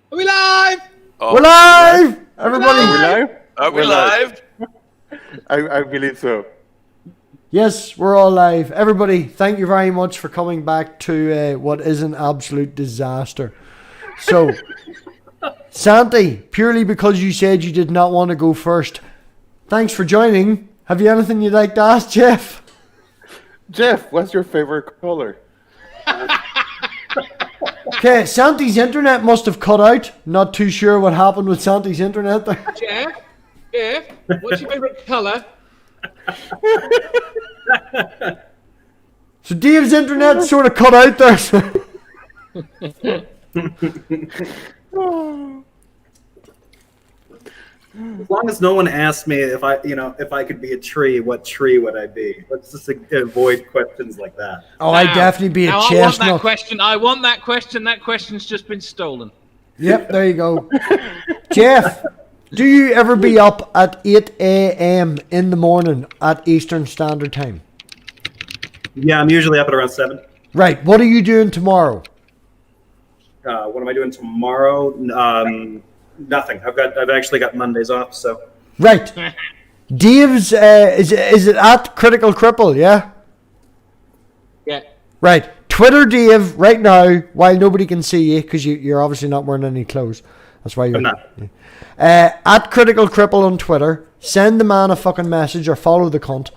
Are we live? Oh, we're live! Everybody! Are we live? Are we live? I believe so. Yes, we're all live. Everybody, thank you very much for coming back to what is an absolute disaster. So, Santi, purely because you said you did not want to go first, thanks for joining. Have you anything you'd like to ask, Jeff? Jeff, what's your favorite color? Okay, Santi's internet must have cut out. Not too sure what happened with Santi's internet there. Jeff, what's your favourite colour? So Dave's internet sort of cut out there. As long as no one asks me if I could be a tree, what tree would I be? Let's just avoid questions like that. Oh, I'd definitely be a chestnut. I want that question. That question's just been stolen. Yep, there you go. Jeff, do you ever be up at 8 a.m. in the morning at Eastern Standard Time? Yeah, I'm usually up at around 7. Right. What are you doing tomorrow? What am I doing tomorrow? Nothing. I've actually got Mondays off, so. Right. Dave's is it at Critical Cripple? Yeah. Yeah. Right. Twitter Dave right now while nobody can see you because you're obviously not wearing any clothes. That's why you're I'm not. At Critical Cripple on Twitter. Send the man a fucking message or follow the cunt.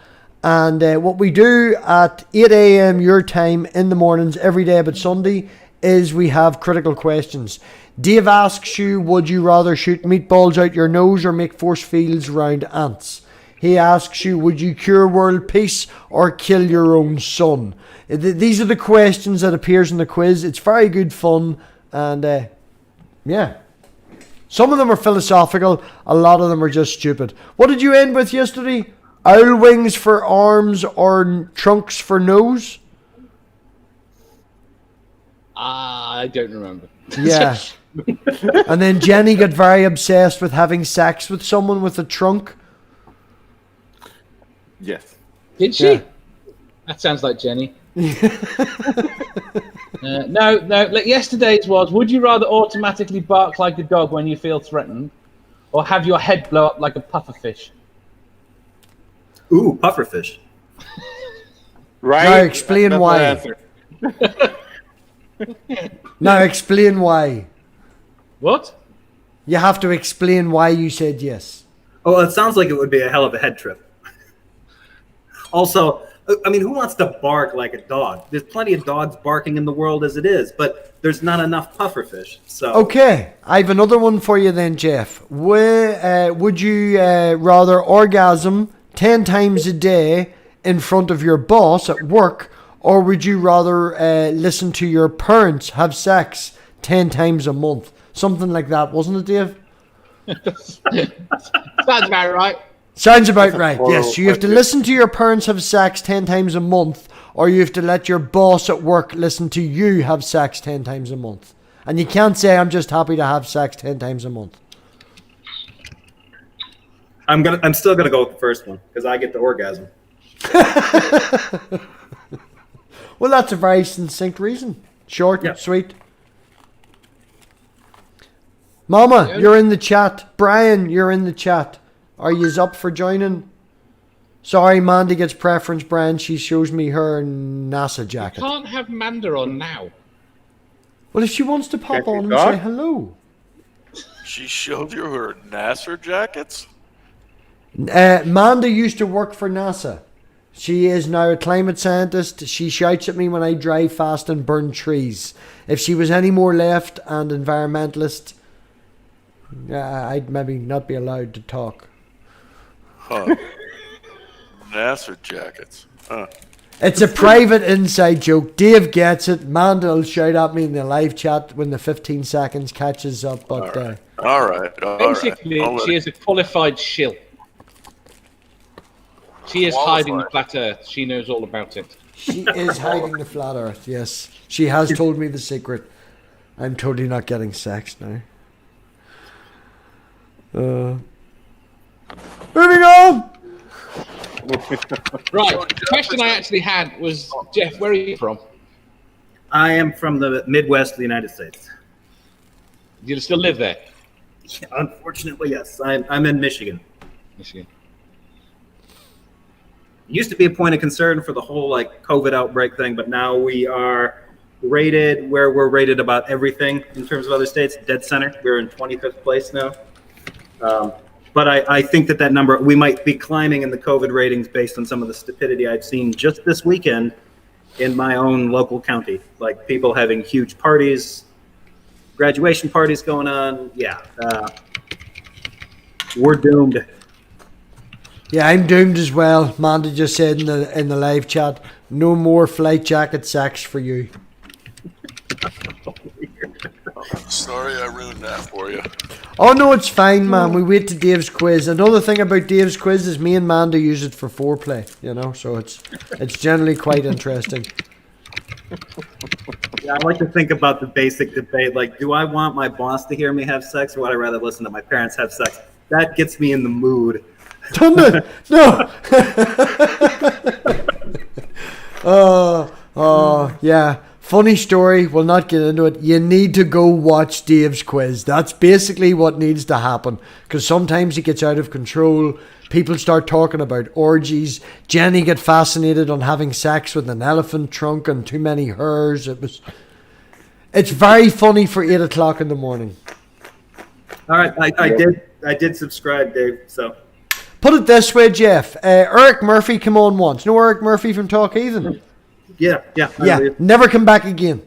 And what we do at 8 a.m. your time in the mornings every day but Sunday is we have critical questions. Dave asks you, would you rather shoot meatballs out your nose or make force fields around ants? He asks you, would you cure world peace or kill your own son? These are the questions that appears in the quiz. It's very good fun. And yeah. Some of them are philosophical. A lot of them are just stupid. What did you end with yesterday? Owl wings for arms or trunks for nose? I don't remember. Yeah. And then Jenny got very obsessed with having sex with someone with a trunk. Yes. Did she? Yeah. That sounds like Jenny. No. Like yesterday's was, would you rather automatically bark like a dog when you feel threatened, or have your head blow up like a pufferfish? Ooh, pufferfish. Right? Now explain That's why. my answer. Now explain why. What? You have to explain why you said yes. Oh, it sounds like it would be a hell of a head trip. Also, I mean, who wants to bark like a dog? There's plenty of dogs barking in the world as it is, but there's not enough pufferfish. So Okay, I have another one for you then, Jeff. Would you rather orgasm 10 times a day in front of your boss at work, or would you rather listen to your parents have sex 10 times a month? Something like that, wasn't it, Dave? Sounds about right. Sounds about right, horrible yes. So you have to question. listen to your parents have sex 10 times a month, or you have to let your boss at work listen to you have sex 10 times a month. And you can't say, I'm just happy to have sex 10 times a month. I'm still gonna go with the first one because I get the orgasm. Well, that's a very succinct reason. Short, Yeah. sweet. Mama, you're in the chat. Brian, you're in the chat. Are yous up for joining? Sorry, Mandy gets preference, Brian. She shows me her NASA jacket. Can't have Manda on now. Well, if she wants to pop Can't you on and talk? say hello. She showed you her NASA jackets? Manda used to work for NASA. She is now a climate scientist. She shouts at me when I drive fast and burn trees. If she was any more left and environmentalist, I'd maybe not be allowed to talk. Huh. NASA jackets. Huh. It's a private inside joke. Dave gets it. Manda will shout at me in the live chat when the 15 seconds catches up. But All right. Basically, I'll let she it- is a qualified shill. She is hiding the Qualified. flat Earth. She knows all about it. she is hiding the flat earth, yes. She has told me the secret. I'm totally not getting sex now. Moving on! Right. The question I actually had was, Jeff, where are you from? I am from the Midwest of the United States. Do you still live there? Yeah, unfortunately, yes. I'm in Michigan. Michigan. It used to be a point of concern for the whole like COVID outbreak thing, but now we are rated where we're rated about everything in terms of other states. Dead center. We're in 25th place now. But I think that number, we might be climbing in the COVID ratings based on some of the stupidity I've seen just this weekend in my own local county. Like people having huge parties, graduation parties going on. Yeah. We're doomed. Yeah, I'm doomed as well. Manda just said in the live chat, no more flight jacket sex for you. Sorry I ruined that for you. Oh no, it's fine, man. We wait to Dave's quiz. Another thing about Dave's quiz is me and Manda use it for foreplay, you know, so it's generally quite interesting. Yeah, I like to think about the basic debate, like, do I want my boss to hear me have sex, or would I rather listen to my parents have sex? That gets me in the mood. No. Yeah. Funny story. We'll not get into it. You need to go watch Dave's quiz. That's basically what needs to happen. Because sometimes it gets out of control. People start talking about orgies. Jenny get fascinated on having sex with an elephant trunk and too many hers. It's very funny for 8 o'clock in the morning. All right, I did subscribe, Dave. So put it this way, Jeff. Eric Murphy came on once. You know Eric Murphy from Talk Heathen? Yeah. Yeah, never come back again.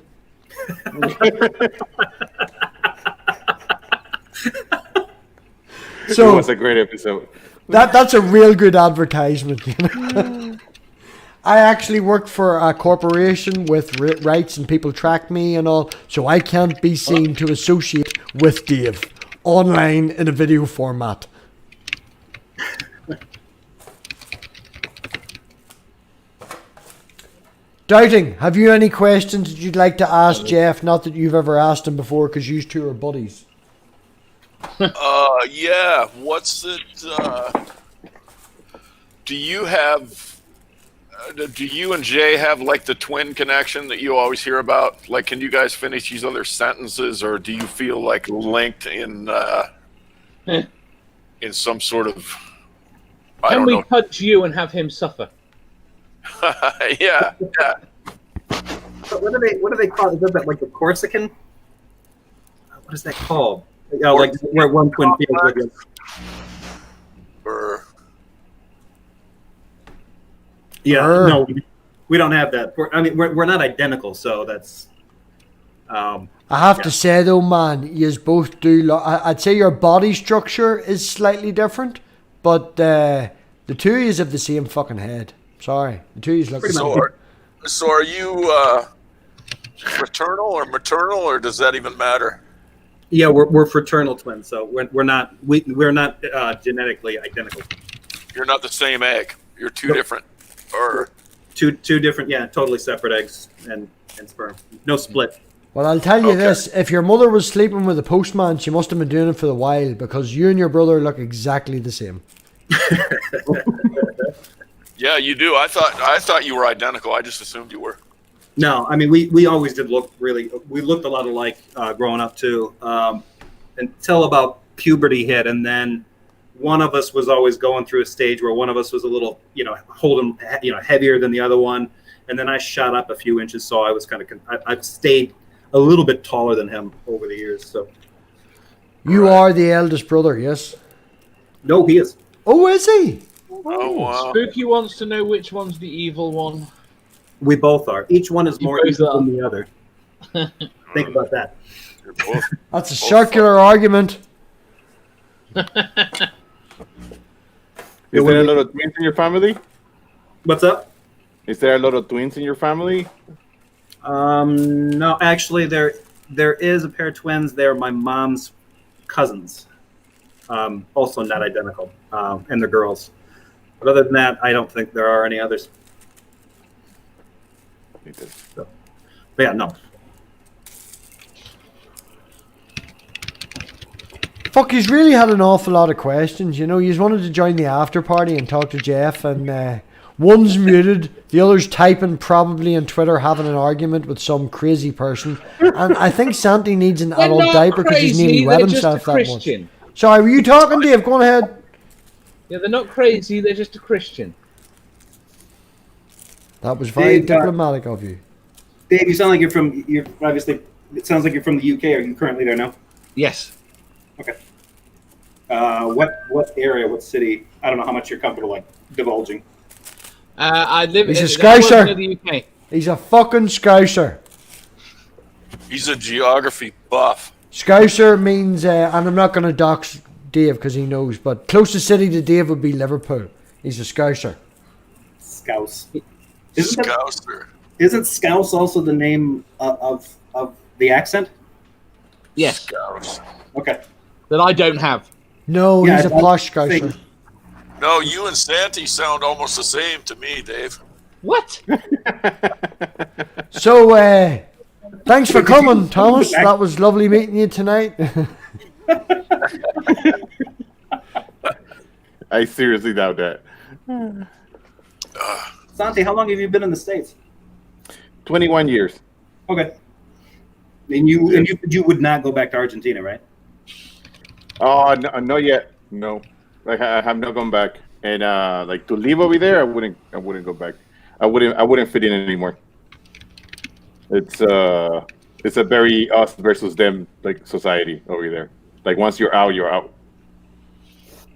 So it was a great episode. That's a real good advertisement. You know? I actually work for a corporation with rights and people track me and all, so I can't be seen to associate with Dave online in a video format. Doubting, have you any questions that you'd like to ask Jeff? Not that you've ever asked him before, because you two are buddies. Yeah. What's it? Do you and Jay have like the twin connection that you always hear about? Like, can you guys finish each other's sentences, or do you feel like linked in some sort of? Can we touch you and have him suffer? Yeah. So what do they call it? Is that like the Corsican? What is that called? Like where one twin feels like it. Or no, we don't have that. We're not identical, so that's. I have to say though, man, you both do. I'd say your body structure is slightly different, but the two of you have the same fucking head. Sorry, the two of you look. So are you fraternal or maternal, or does that even matter? Yeah, we're fraternal twins, so we're not genetically identical. You're not the same egg. You're two different, or two different, yeah, totally separate eggs and sperm. No split. Well, I'll tell you this: if your mother was sleeping with a postman, she must have been doing it for a while, because you and your brother look exactly the same. Yeah, you do. I thought you were identical. I just assumed you were. No, I mean we always did look we looked a lot alike growing up too, until about puberty hit, and then one of us was always going through a stage where one of us was a little holding heavier than the other one, and then I shot up a few inches, so I was I've stayed a little bit taller than him over the years. So you are the eldest brother, yes? No, he is. Oh, is he? Oh, wow. Spooky wants to know which one's the evil one. We both are. Each one is more both evil are. than the other. Think about that. You're both. That's a circular argument. Is there a lot of twins in your family? What's up? Is there a lot of twins in your family? No, actually, there is a pair of twins. They're my mom's cousins. Also not identical, and they're girls. But other than that, I don't think there are any others. So, but yeah, no. Fuck, he's really had an awful lot of questions. You know, he's wanted to join the after party and talk to Jeff, and One's muted, the other's typing, probably on Twitter, having an argument with some crazy person. And I think Santi needs an They're adult not diaper because he's nearly crazy, wet they're just himself a that much. Christian. Sorry, were you talking, Dave? Go on ahead. Yeah, they're not crazy, they're just a Christian. That was very Dave, diplomatic of you. Dave, you sound like you're obviously, it sounds like you're from the UK. Are you currently there now? Yes. Okay. What area, what city? I don't know how much you're comfortable like divulging. I live He's a I work Scouser. near the UK. He's a fucking Scouser. He's a geography buff. Scouser means, and I'm not going to dox Dave because he knows, but closest city to Dave would be Liverpool. He's a Scouser. Scouse. Scouser. Isn't Scouse also the name of the accent? Yes, Scouse. Okay. that I don't have. No, Yeah, he's a I posh think- Scouser. No, you and Santi sound almost the same to me, Dave. What? So, thanks for coming, Thomas. That was lovely meeting you tonight. I seriously doubt that. Santi, how long have you been in the States? 21 years. Okay. And you would not go back to Argentina, right? Oh, no, not yet. No, like I have not gone back. And like to live over there, I wouldn't go back. I wouldn't fit in anymore. It's a very us versus them like society over there. Like once you're out, you're out.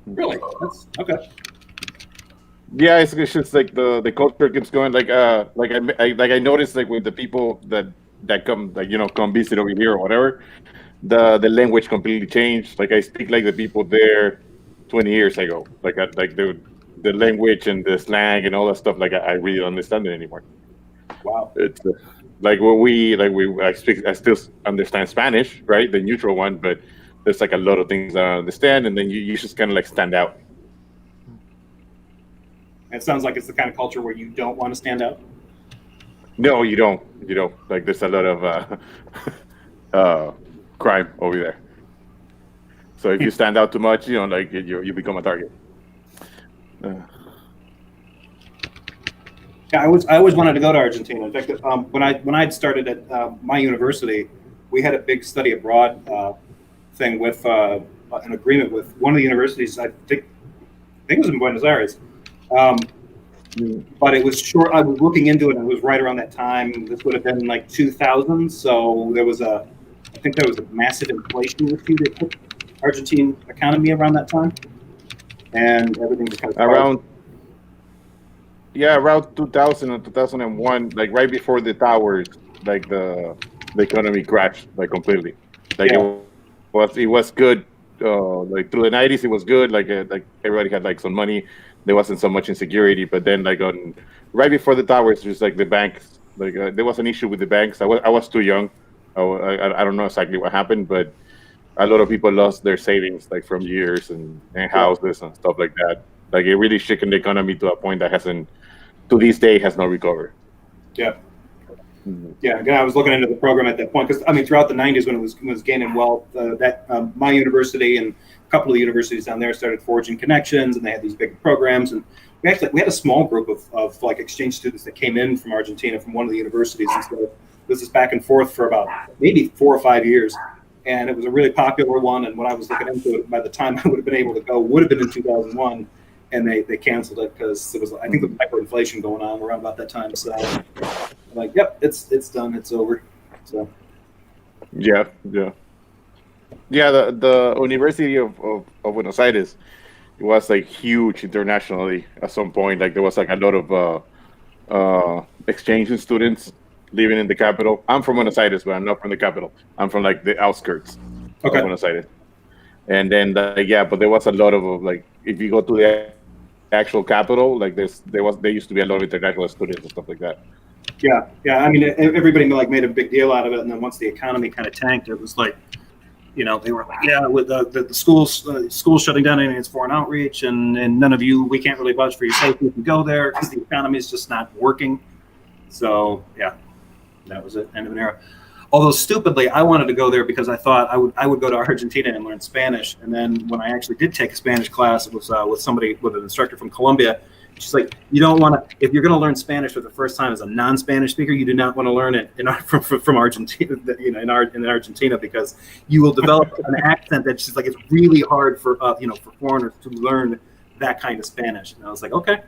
Really? That's okay. Yeah, it's just like the culture keeps going. Like I noticed like with the people that come come visit over here or whatever, the language completely changed. Like I speak like the people there 20 years ago. Like the language and the slang and all that stuff. Like I really don't understand it anymore. Wow. It's like I still understand Spanish, right? The neutral one, but there's like a lot of things I don't understand, and then you just kind of like stand out. It sounds like it's the kind of culture where you don't want to stand out. No, you don't. Like there's a lot of crime over there. So if you stand out too much, like you become a target. Yeah, I always wanted to go to Argentina. In fact, when I'd started at my university, we had a big study abroad thing with an agreement with one of the universities. I think it was in Buenos Aires. But it was short. I was looking into it, and it was right around that time. This would have been like 2000. So I think there was a massive inflation issue that hit Argentine economy around that time, and everything was kind of around 2000 and 2001, like right before the towers, like the economy crashed like completely. Like Yeah. it was good. Like through the 90s, it was good. Like everybody had like some money. There wasn't so much insecurity, but then like right before the towers, just like the banks, like there was an issue with the banks. I was too young. I don't know exactly what happened, but a lot of people lost their savings like from years and houses and stuff like that. Like it really shaken the economy to a point that hasn't, to this day, has not recovered. Yeah. Yeah, again, I was looking into the program at that point because I mean, throughout the '90s when it was gaining wealth, my university and a couple of the universities down there started forging connections, and they had these big programs. And we had a small group of like exchange students that came in from Argentina from one of the universities, and so this is back and forth for about maybe 4 or 5 years, and it was a really popular one. And when I was looking into it, by the time I would have been able to go, would have been in 2001. And they canceled it because there was, I think, the hyperinflation going on around about that time. So, I'm like, yep, it's done, it's over. So, Yeah. The University of Buenos Aires, it was like huge internationally at some point. Like there was like a lot of exchange students living in the capital. I'm from Buenos Aires, but I'm not from the capital. I'm from like the outskirts of Buenos Aires. And then but there was a lot of like, if you go to the actual capital, like there used to be a lot of international students and stuff like that. Yeah. I mean, everybody like made a big deal out of it, and then once the economy kind of tanked, it was like, they were like, yeah, with the schools shutting down any its foreign outreach, and none of you, we can't really vouch for your safety if you go there because the economy is just not working. So yeah, that was it. End of an era. Although stupidly, I wanted to go there because I thought I would go to Argentina and learn Spanish. And then when I actually did take a Spanish class, it was with an instructor from Colombia, She's like, you don't want to, if you're going to learn Spanish for the first time as a non-Spanish speaker, you do not want to learn it from Argentina, in Argentina, because you will develop an accent that's just like, it's really hard for, for foreigners to learn that kind of Spanish. And I was like, okay.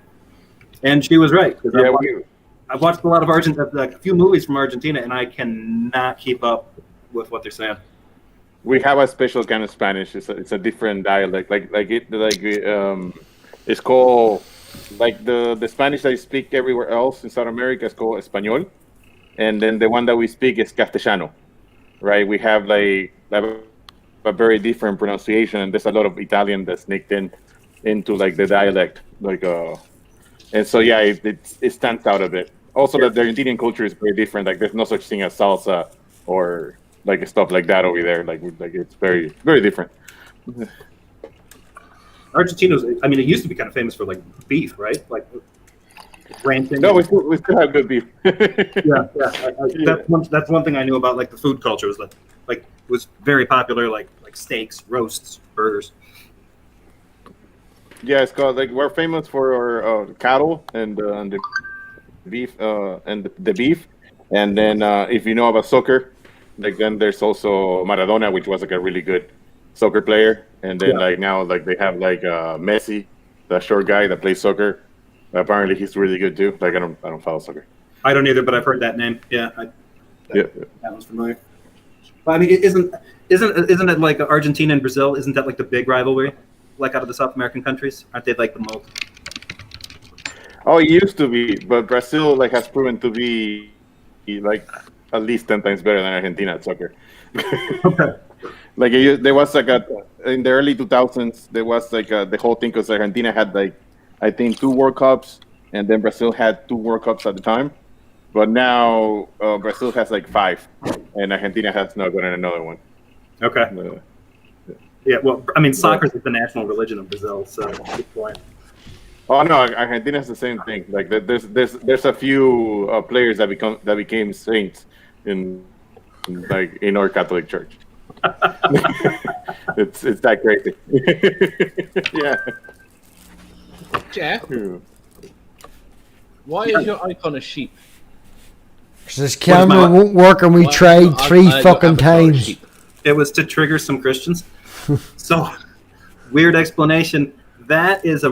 And she was right. Yeah, I've watched a lot of a few movies from Argentina, and I cannot keep up with what they're saying. we have a special kind of Spanish. It's a different dialect. It's called like the Spanish that you speak everywhere else in South America is called Español, and then the one that we speak is Castellano, right? We have like a very different pronunciation, and there's a lot of Italian that's sneaked into like the dialect, and so yeah, it stands out a bit. Also, that the Argentinian culture is very different. Like, there's no such thing as salsa or like stuff like that over there. Like it's very, very different. Argentina's, I mean, it used to be kind of famous for like beef, right? Like ranching. No, we still have good beef. Yeah. That's one thing I knew about like the food culture was like it was very popular, like steaks, roasts, burgers. Yeah, it's called, like, we're famous for our cattle and the beef and the beef. And then if you know about soccer, like, then there's also Maradona, which was like a really good soccer player. And then like now, like, they have like Messi, the short guy that plays soccer. Apparently he's really good too. Like, I don't follow soccer. I don't either, but I've heard that name. Yeah, that one's familiar. But I mean, isn't it like Argentina and Brazil? Isn't that like the big rivalry, like out of the South American countries? Aren't they like the most? Oh, it used to be, but Brazil like has proven to be like at least 10 times better than Argentina at soccer. Okay. Like, there was like in the early 2000s, there was like the whole thing, because Argentina had like, I think, 2 World Cups, and then Brazil had 2 World Cups at the time. But now Brazil has like 5, and Argentina has not gotten another one. Okay. Yeah, well, I mean, soccer is the national religion of Brazil, so good point. Oh no, Argentina has the same thing. Like, there's a few players that became saints in our Catholic Church. it's that crazy. Yeah. Jeff, why is your icon a sheep? Because this camera won't work, and we tried 3 fucking times. It was to trigger some Christians. So, weird explanation. That is I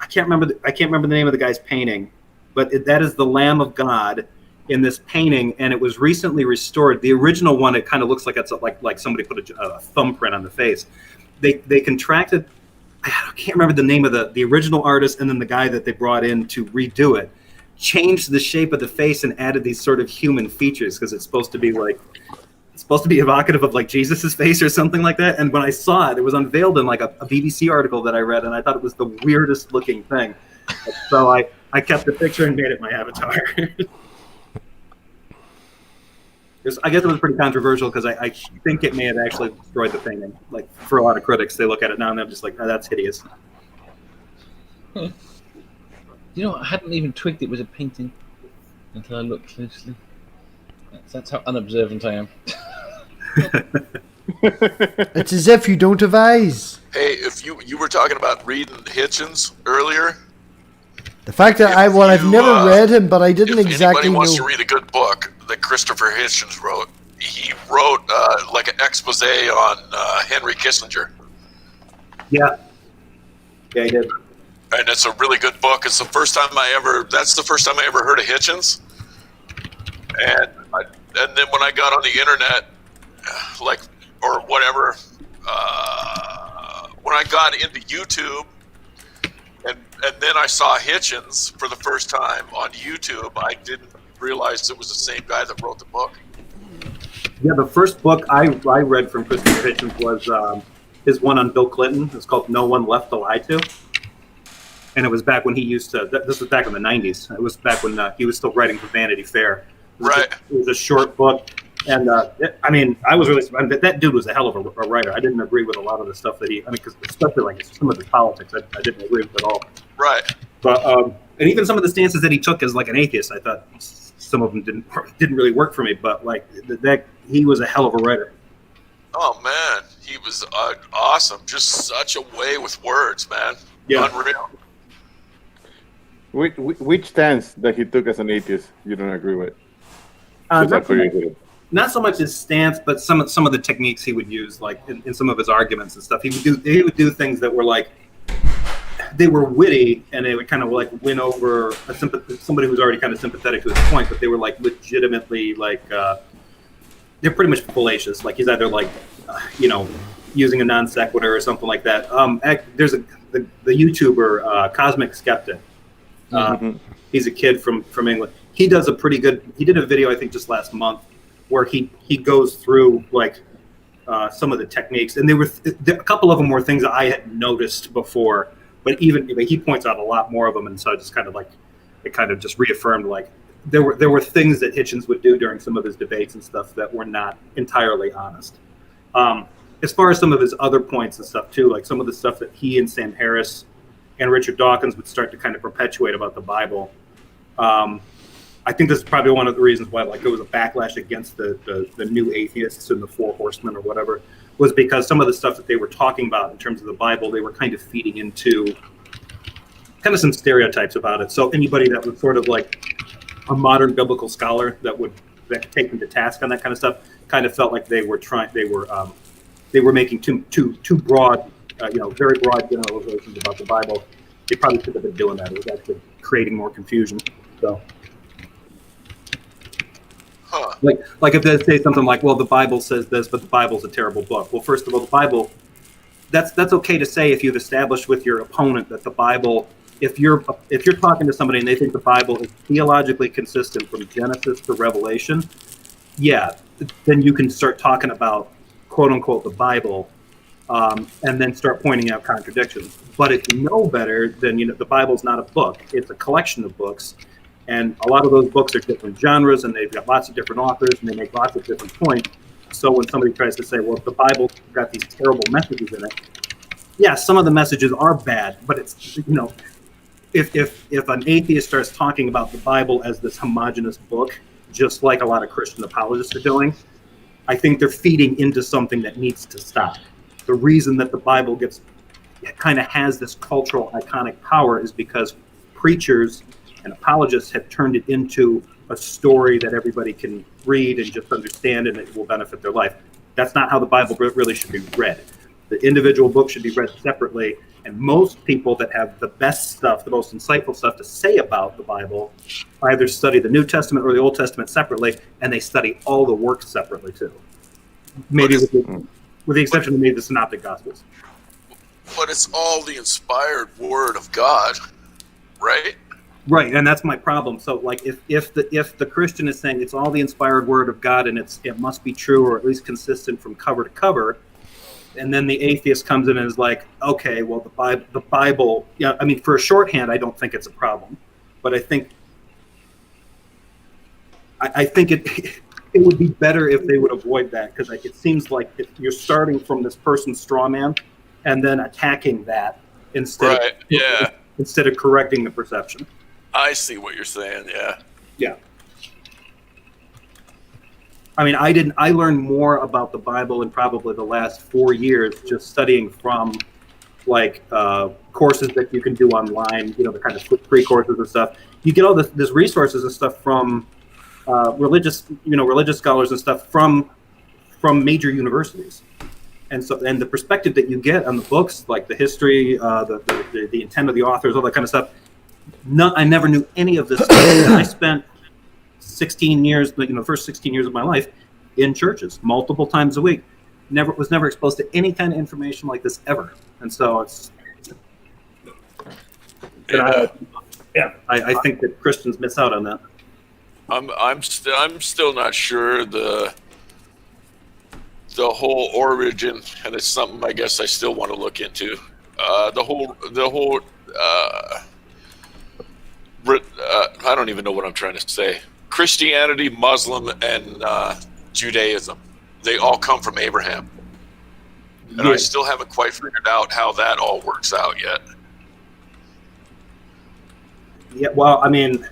can't remember the name of the guy's painting, but that is the Lamb of God in this painting, and it was recently restored. The original one, it kind of looks like it's like somebody put a thumbprint on the face. They contracted. I can't remember the name of the original artist, and then the guy that they brought in to redo it changed the shape of the face and added these sort of human features, because it's supposed to be evocative of like Jesus's face or something like that. And when I saw it, it was unveiled in like a BBC article that I read, and I thought it was the weirdest looking thing. So I kept the picture and made it my avatar. I guess it was pretty controversial, because I think it may have actually destroyed the painting. Like, for a lot of critics, they look at it now and they're just like, oh, that's hideous. You know, I hadn't even twigged it was a painting until I looked closely. That's how unobservant I am. It's as if you don't have eyes. Hey, if you were talking about reading Hitchens earlier. The fact that I've never read him, but I didn't exactly know. If anybody wants to read a good book that Christopher Hitchens wrote, he wrote like an expose on Henry Kissinger. Yeah, he did. And it's a really good book. It's the first time that's the first time I ever heard of Hitchens. And then when I got on the internet, or whatever, when I got into YouTube, and then I saw Hitchens for the first time on YouTube, I didn't realize it was the same guy that wrote the book. Yeah, the first book I read from Christopher Hitchens was his one on Bill Clinton. It's called No One Left to Lie To. And it was back when he used to, this was back in the 90s. It was back when he was still writing for Vanity Fair. It was a short book. And I mean, I was really surprised. That dude was a hell of a writer. I didn't agree with a lot of the stuff that because especially like some of the politics, I didn't agree with at all. Right. But and even some of the stances that he took as like an atheist, I thought some of them didn't really work for me. But like that, he was a hell of a writer. Oh man, he was awesome. Just such a way with words, man. Yeah. Unreal. Which stance that he took as an atheist you don't agree with? Not so much his stance, but some of the techniques he would use, like in some of his arguments and stuff. He would do things that were like, they were witty, and they would kind of like win over somebody who's already kind of sympathetic to his point, but they were like legitimately like they're pretty much fallacious. Like he's either like using a non sequitur or something like that. There's the YouTuber Cosmic Skeptic. He's a kid from England. He does a pretty good. He did a video I think just last month where he goes through like some of the techniques, and a couple of them were things that I had noticed before, but he points out a lot more of them, and so I just kind of like it kind of just reaffirmed like there were things that Hitchens would do during some of his debates and stuff that were not entirely honest. As far as some of his other points and stuff too, like some of the stuff that he and Sam Harris and Richard Dawkins would start to kind of perpetuate about the Bible. I think this is probably one of the reasons why like there was a backlash against the new atheists and the Four Horsemen or whatever, was because some of the stuff that they were talking about in terms of the Bible, they were kind of feeding into kind of some stereotypes about it. So anybody that was sort of like a modern biblical scholar that could take them to task on that kind of stuff kind of felt like they were making too broad, very broad generalizations about the Bible. They probably should have been doing that. It was actually creating more confusion. So. Like if they say something like, well, the Bible says this, but the Bible's a terrible book. Well, first of all, the Bible, that's okay to say if you've established with your opponent that the Bible, if you're talking to somebody and they think the Bible is theologically consistent from Genesis to Revelation, yeah, then you can start talking about quote unquote the Bible, and then start pointing out contradictions. But if you know better, then the Bible's not a book; it's a collection of books. And a lot of those books are different genres, and they've got lots of different authors, and they make lots of different points. So when somebody tries to say, well, if the Bible's got these terrible messages in it, yeah, some of the messages are bad, but it's, if an atheist starts talking about the Bible as this homogenous book, just like a lot of Christian apologists are doing, I think they're feeding into something that needs to stop. The reason that the Bible kind of has this cultural iconic power is because preachers and apologists have turned it into a story that everybody can read and just understand, and it will benefit their life. That's not how the Bible really should be read. The individual book should be read separately, and most people that have the best stuff, the most insightful stuff to say about the Bible, either study the New Testament or the Old Testament separately, and they study all the works separately too. Maybe with the exception of maybe the Synoptic Gospels. But it's all the inspired Word of God, right? Right, and that's my problem. So, like, if the Christian is saying it's all the inspired Word of God and it must be true or at least consistent from cover to cover, and then the atheist comes in and is like, okay, well, the Bible, yeah, I mean, for a shorthand, I don't think it's a problem, but I think it would be better if they would avoid that, because it seems like if you're starting from this person's straw man and then attacking that instead of correcting the perception. I see what you're saying. Yeah. Yeah. I mean, I learned more about the Bible in probably the last 4 years just studying from like courses that you can do online, the kind of free courses and stuff. You get all this resources and stuff from religious scholars and stuff from major universities. And the perspective that you get on the books, like the history, the intent of the authors, all that kind of stuff. I never knew any of this stuff. I spent 16 years, the first 16 years of my life in churches multiple times a week. Was never exposed to any kind of information like this ever. And so I think that Christians miss out on that. I'm still not sure the whole origin, and it's something I guess I still want to look into. The whole I don't even know what I'm trying to say. Christianity, Muslim, and Judaism, they all come from Abraham. And I still haven't quite figured out how that all works out yet. Yeah, well, I mean,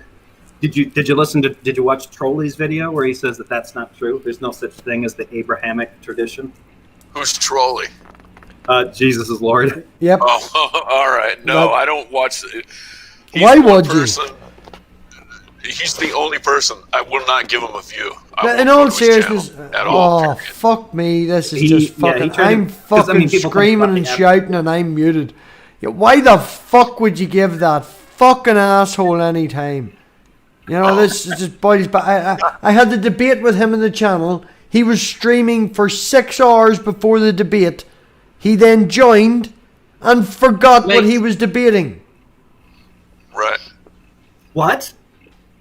did you watch Trolley's video where he says that that's not true? There's no such thing as the Abrahamic tradition. Who's Trolley? Jesus is Lord. Yep. Oh, all right. No, I don't watch. Why would you? He's the only person. I will not give him a view. In all seriousness, at all, oh fuck me! This is just fucking. I'm fucking screaming and shouting, and I'm muted. Yeah, why the fuck would you give that fucking asshole any time? You know, this is just boils back. I had the debate with him in the channel. He was streaming for 6 hours before the debate. He then joined and forgot what he was debating. Right. What?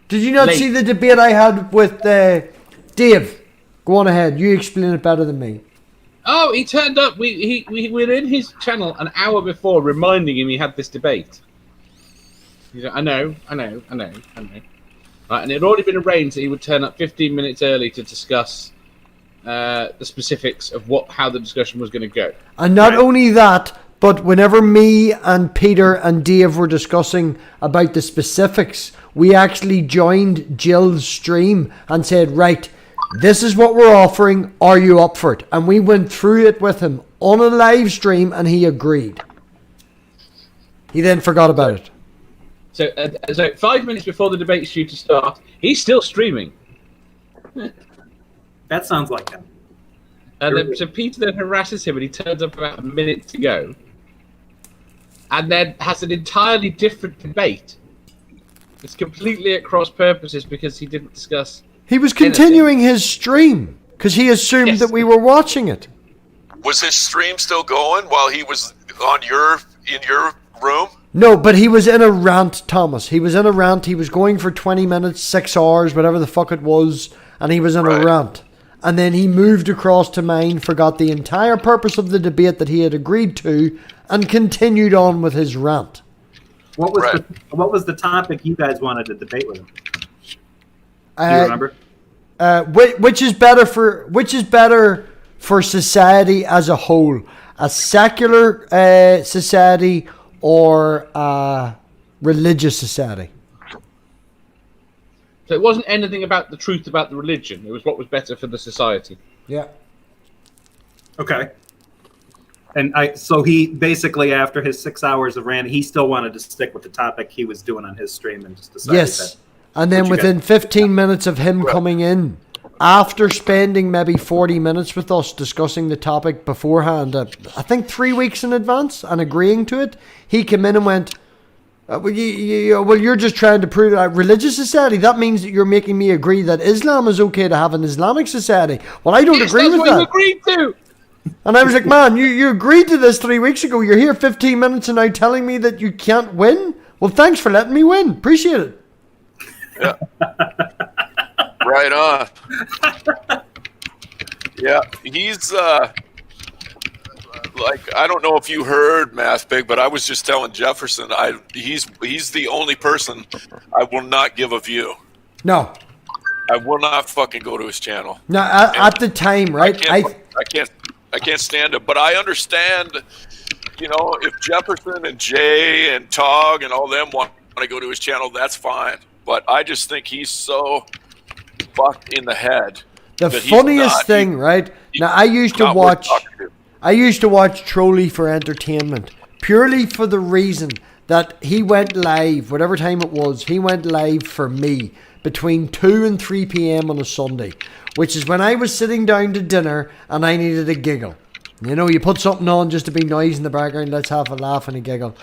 Did you not see the debate I had with Dave? Go on ahead. You explain it better than me. Oh, he turned up. We were in his channel an hour before, reminding him he had this debate. He's like, I know. Right, and it had already been arranged that he would turn up 15 minutes early to discuss the specifics of how the discussion was going to go. And not only that, but whenever me and Peter and Dave were discussing about the specifics, we actually joined Jill's stream and said, right, this is what we're offering. Are you up for it? And we went through it with him on a live stream and he agreed. He then forgot about it. So 5 minutes before the debate's due to start, he's still streaming. That sounds like him. So Peter then harasses him and he turns up about a minute to go. And then has an entirely different debate. It's completely at cross purposes because he didn't discuss. He was continuing his stream because he assumed that we were watching it. Was his stream still going while he was in your room? No, but he was in a rant, Thomas. He was in a rant. He was going for 20 minutes, 6 hours, whatever the fuck it was, and he was in a rant. And then he moved across to mine, forgot the entire purpose of the debate that he had agreed to, and continued on with his rant. What was the topic you guys wanted to debate with him? Do you remember? Which is better for society as a whole? A secular society or a religious society? So it wasn't anything about the truth about the religion. It was what was better for the society. Yeah. Okay. And so he basically, after his 6 hours of rant, he still wanted to stick with the topic he was doing on his stream and just decided yes. And then within 15 minutes of him coming in, after spending maybe 40 minutes with us discussing the topic beforehand, I think 3 weeks in advance, and agreeing to it, he came in and went, well, you're just trying to prove that religious society. That means that you're making me agree that Islam is okay to have an Islamic society. Well, I don't agree with that. That's what you agreed to. And I was like, man, you agreed to this 3 weeks ago. You're here 15 minutes and now telling me that you can't win? Well, thanks for letting me win. Appreciate it. Yeah. Right on. Yeah, he's like, I don't know if you heard MathPig, but I was just telling Jefferson, he's the only person I will not give a view. No. I will not fucking go to his channel. No, at the time, right? I can't stand him, but I understand, if Jefferson and Jay and Tog and all them want to go to his channel, that's fine. But I just think he's so fucked in the head. The funniest thing, right? Now, I used to watch Trolley for entertainment, purely for the reason that he went live, whatever time it was, he went live for me between 2 and 3 p.m. on a Sunday, which is when I was sitting down to dinner and I needed a giggle. You put something on just to be noise in the background, let's have a laugh and a giggle.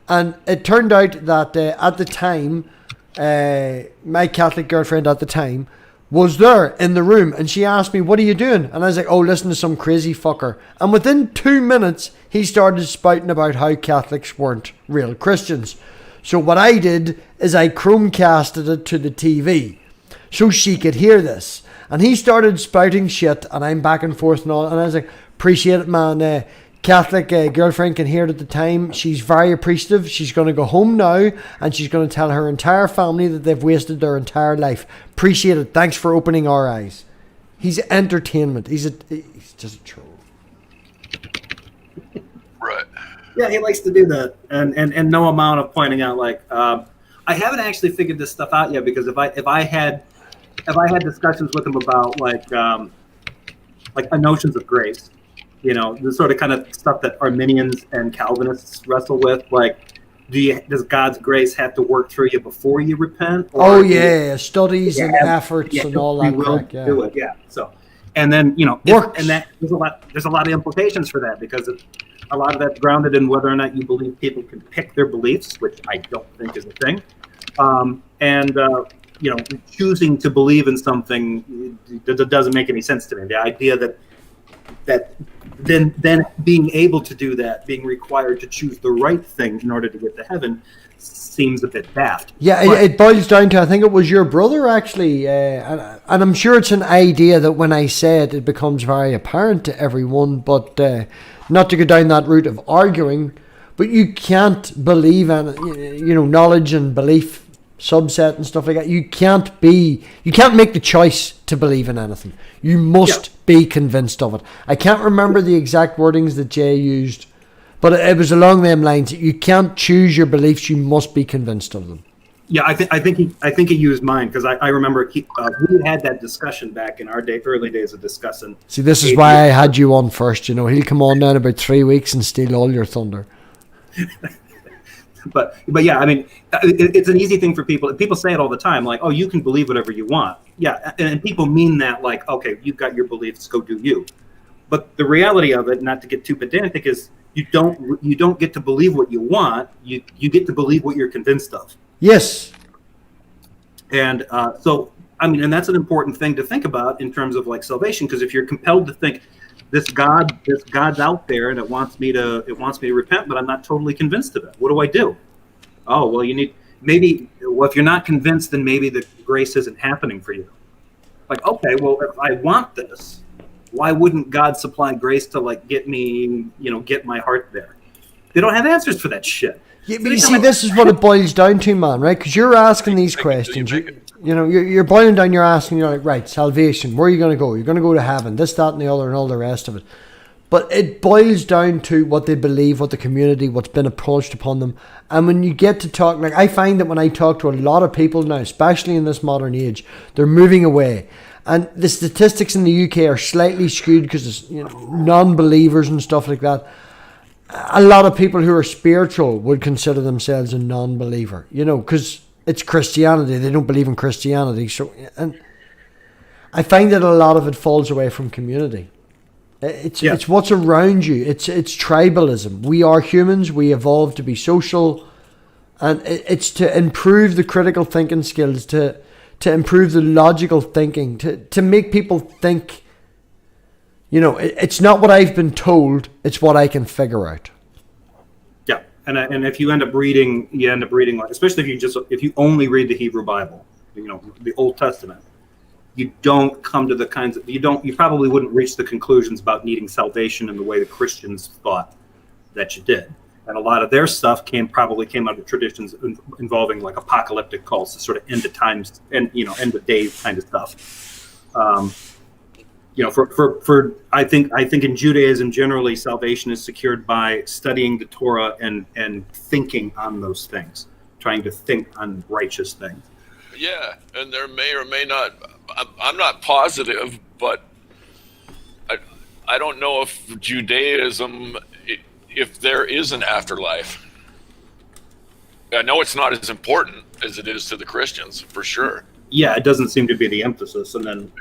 And it turned out that at the time, my Catholic girlfriend at the time was there in the room, and she asked me, what are you doing? And I was like, oh, listen to some crazy fucker. And within 2 minutes, he started spouting about how Catholics weren't real Christians. So what I did is I Chromecasted it to the TV so she could hear this. And he started spouting shit, and I'm back and forth and all. And I was like, appreciate it, man. Catholic girlfriend can hear it at the time. She's very appreciative. She's going to go home now, and she's going to tell her entire family that they've wasted their entire life. Appreciate it. Thanks for opening our eyes. He's entertainment. He's just a troll. Right. Yeah, he likes to do that, and no amount of pointing out I haven't actually figured this stuff out yet, because if I had discussions with him about like notions of grace, the sort of kind of stuff that Arminians and Calvinists wrestle with, like does God's grace have to work through you before you repent? Oh yeah, studies and efforts and all that crap. Yeah. Do it. Yeah. So, and then Works. there's a lot of implications for that, because a lot of that's grounded in whether or not you believe people can pick their beliefs, which I don't think is a thing. Choosing to believe in something doesn't make any sense to me. The idea that then being able to do that, being required to choose the right thing in order to get to heaven, seems a bit daft. Yeah, it boils down to, I think it was your brother actually, and I'm sure it's an idea that when I say it becomes very apparent to everyone, but not to go down that route of arguing, but you can't believe in, knowledge and belief subset and stuff like that. You can't make the choice to believe in anything. You must be convinced of it. I can't remember the exact wordings that Jay used, but it was along them lines. You can't choose your beliefs. You must be convinced of them. Yeah, I think he used mine, because I remember we had that discussion back in our early days of discussing. See, this is why I had you on first. He'll come on now in about 3 weeks and steal all your thunder. But yeah, I mean, it's an easy thing for people. People say it all the time, like, "Oh, you can believe whatever you want." Yeah, and people mean that, like, "Okay, you've got your beliefs, go do you." But the reality of it, not to get too pedantic, is you don't get to believe what you want. You get to believe what you're convinced of. Yes. And so, I mean, and that's an important thing to think about in terms of like salvation, because if you're compelled to think this God's out there and it wants me to repent, but I'm not totally convinced of it, what do I do? Oh, well, if you're not convinced, then maybe the grace isn't happening for you. Like, okay, well, if I want this, why wouldn't God supply grace to like get me, get my heart there? They don't have answers for that shit. Yeah, but you see, this is what it boils down to, man, right? Because you're asking these questions. You're boiling down, you're asking, you're like, right, salvation, where are you going to go? You're going to go to heaven, this, that, and the other, and all the rest of it. But it boils down to what they believe, what the community, what's been approached upon them. And when you get to talk, like, I find that when I talk to a lot of people now, especially in this modern age, they're moving away. And the statistics in the UK are slightly skewed because it's non-believers and stuff like that. A lot of people who are spiritual would consider themselves a non-believer, because it's Christianity. They don't believe in Christianity. So, and I find that a lot of it falls away from community. It's what's around you. It's tribalism. We are humans. We evolved to be social, and it's to improve the critical thinking skills, to improve the logical thinking, to make people think. It's not what I've been told. It's what I can figure out. Yeah, and if you end up reading, like, especially if you only read the Hebrew Bible, the Old Testament, you don't come to the kinds of you probably wouldn't reach the conclusions about needing salvation in the way the Christians thought that you did. And a lot of their stuff probably came out of traditions involving like apocalyptic cults, sort of end of times and end of days kind of stuff. I think in Judaism generally salvation is secured by studying the Torah and thinking on those things, trying to think on righteous things. Yeah, and there may or may not. I'm not positive, but I don't know if Judaism, if there is an afterlife. I know it's not as important as it is to the Christians, for sure. Yeah, it doesn't seem to be the emphasis. And then,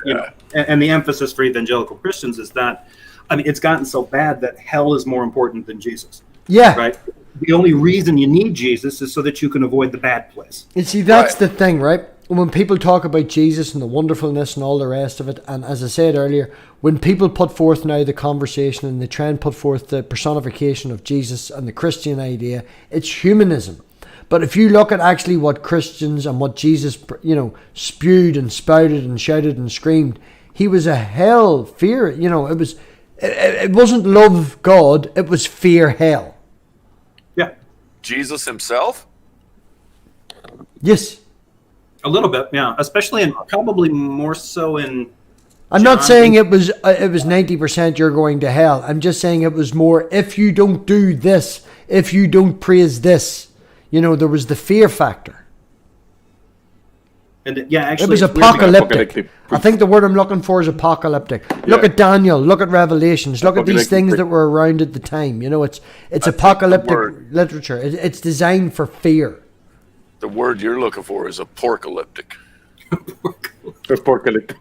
and the emphasis for evangelical Christians is that, I mean, it's gotten so bad that hell is more important than Jesus. Yeah. Right? The only reason you need Jesus is so that you can avoid the bad place. And see, that's the thing, right? When people talk about Jesus and the wonderfulness and all the rest of it, and as I said earlier, when people put forth now the conversation and they try and put forth the personification of Jesus and the Christian idea, it's humanism. But if you look at actually what Christians and what Jesus, spewed and spouted and shouted and screamed, he was a hell fear. It wasn't love God, it was fear hell. Yeah. Jesus himself? Yes. A little bit, yeah. Especially probably more so in. I'm not saying it was 90% you're going to hell. I'm just saying it was more, if you don't do this, if you don't praise this, there was the fear factor. And yeah, actually, It was it's weird apocalyptic. I think the word I'm looking for is apocalyptic. Look at Daniel. Look at Revelations. Look at these things that were around at the time. You know, it's apocalyptic literature. It's designed for fear. The word you're looking for is apocalyptic. Apocalyptic.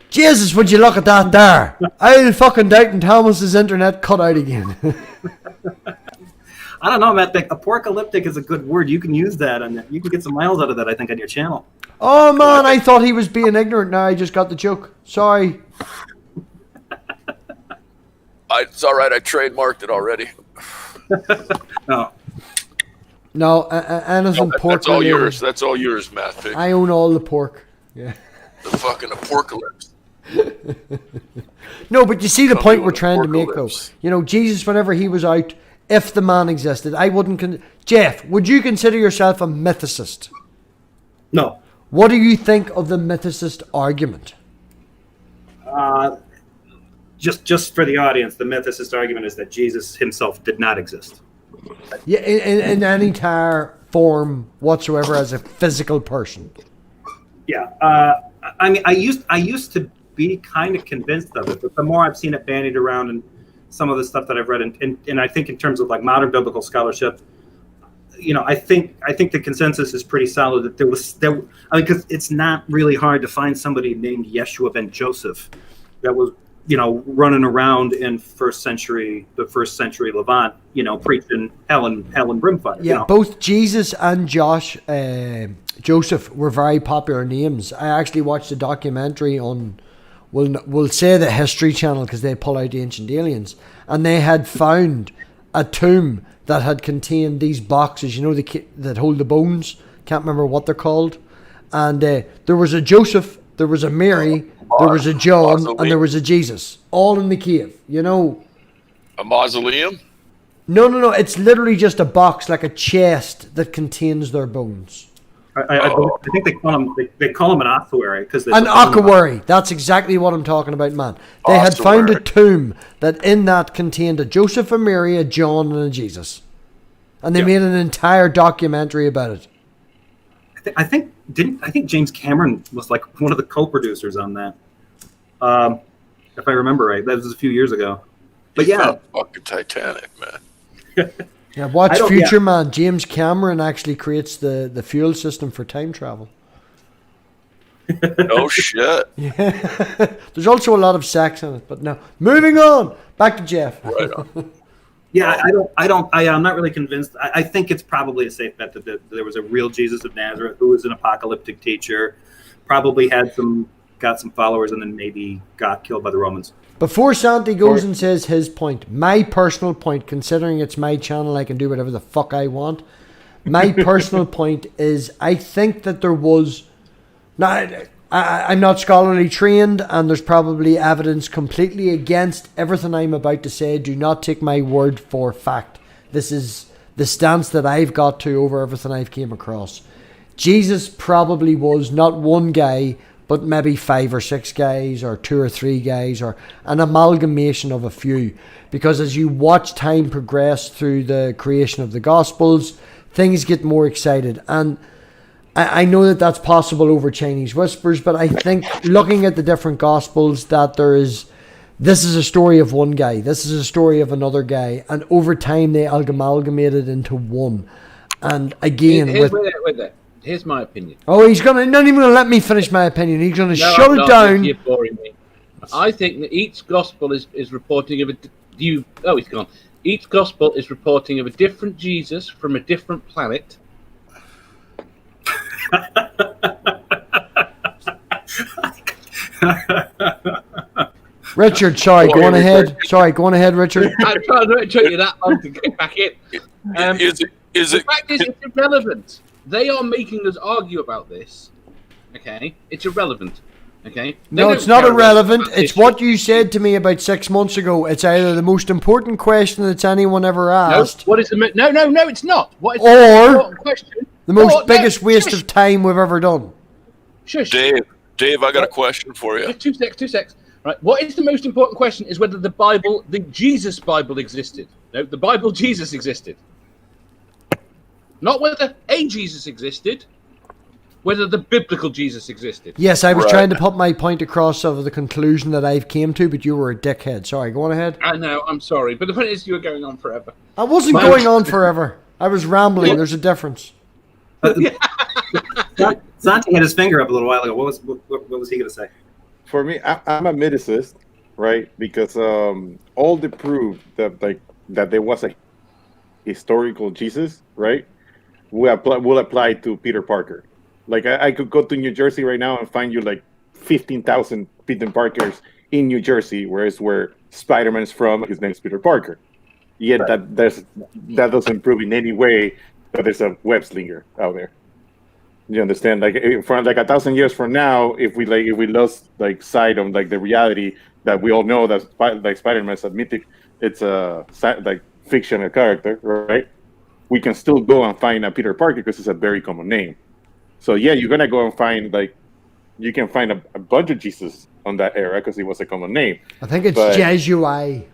Jesus, would you look at that there? I'll fucking doubt and Thomas's internet cut out again. I don't know, Matt. Apocalyptic is a good word. You can use that, and you can get some miles out of that, I think, on your channel. Oh, man, I thought he was being ignorant. Now I just got the joke. Sorry. It's all right. I trademarked it already. No. No, anything pork. That's all yours. That's all yours, MathPig. I own all the pork. Yeah. The fucking apocalypse. No, but you see the point we're trying to make, though. Apocalypse. You know, Jesus, whenever he was out, if the man existed, I wouldn't... Jeff, would you consider yourself a mythicist? No. What do you think of the mythicist argument? Just for the audience, the mythicist argument is that Jesus himself did not exist. Yeah, in any form whatsoever as a physical person. Yeah. I mean, I used to be kind of convinced of it, but the more I've seen it bandied around and some of the stuff that I've read, and I think in terms of like modern biblical scholarship, you know, I think the consensus is pretty solid that because it's not really hard to find somebody named Yeshua ben Joseph that was, you know, running around in the first century Levant, you know, preaching hell and brimfire. Yeah, you know? Both Jesus and Joseph were very popular names. I actually watched a documentary on, we'll say the History Channel, because they pull out the Ancient Aliens, and they had found a tomb that had contained these boxes, you know, that hold the bones. Can't remember what they're called. And there was a Joseph, there was a Mary, there was a John, and there was a Jesus, all in the cave, you know. A mausoleum? No. It's literally just a box, like a chest that contains their bones. I think they call them an ossuary because an ossuary. That's exactly what I'm talking about, man. They had found a tomb that in that contained a Joseph, a Mary, a John, and a Jesus, and they made an entire documentary about it. I think James Cameron was like one of the co-producers on that, if I remember right. That was a few years ago. But yeah, fucking Titanic, man. Yeah, watch Future Man. James Cameron actually creates the fuel system for time travel. No shit. Yeah. There's also a lot of sex in it, but no. Moving on. Back to Jeff. Right on. Yeah, I'm not really convinced. I think it's probably a safe bet that there was a real Jesus of Nazareth who was an apocalyptic teacher, probably got some followers, and then maybe got killed by the Romans. Before Santi goes and says his point, my personal point, considering it's my channel, I can do whatever the fuck I want. My personal point is I think that there was... Now, I'm not scholarly trained, and there's probably evidence completely against everything I'm about to say. Do not take my word for fact. This is the stance that I've got to over everything I've came across. Jesus probably was not one guy, but maybe 5 or 6 guys, or 2 or 3 guys, or an amalgamation of a few. Because as you watch time progress through the creation of the Gospels, things get more excited. And I know that that's possible over Chinese whispers, but I think looking at the different Gospels, that this is a story of one guy, this is a story of another guy, and over time they amalgamated into one. And again, here's my opinion. Oh, he's not even going to let me finish my opinion. He's going to shut it down. You're boring me. I think that each gospel is reporting of he's gone. Each gospel is reporting of a different Jesus from a different planet. Richard, sorry, go on ahead. Sorry, go on ahead, Richard. I'm trying to take you that long to get back in. The fact is, it's irrelevant. They are making us argue about this. Okay? It's irrelevant. Okay? No, it's not irrelevant. It's what you said to me about 6 months ago. It's either the most important question that's anyone ever asked. No, it's not. What is the most important question? The most biggest waste of time we've ever done. Shush. Dave, I got a question for you. Just 2 secs. Right. What is the most important question is whether the Jesus Bible existed. No, the Bible Jesus existed. Not whether a Jesus existed, whether the biblical Jesus existed. Yes, I was Right. trying to put my point across of the conclusion that I've came to, but you were a dickhead. Sorry, go on ahead. I know, I'm sorry, but the point is you were going on forever. I wasn't Well- going on forever. I was rambling. There's a difference. Santi had his finger up a little while ago. What was he going to say? For me, I'm a medicist, right? Because all the proof that there was a historical Jesus, right, will apply to Peter Parker. Like I could go to New Jersey right now and find you like 15,000 Peter Parkers in New Jersey, whereas where Spider-Man is from, his name's Peter Parker. Yet Right. that doesn't prove in any way that there's a web slinger out there. You understand? Like for like 1,000 years from now, if we lost like sight of like the reality that we all know that Spider-Man is a mythic, it's a like fictional character, right? We can still go and find a Peter Parker because it's a very common name. So yeah, you're gonna go and find like you can find a bunch of Jesus on that era because it was a common name. I think it's But- Jesuit.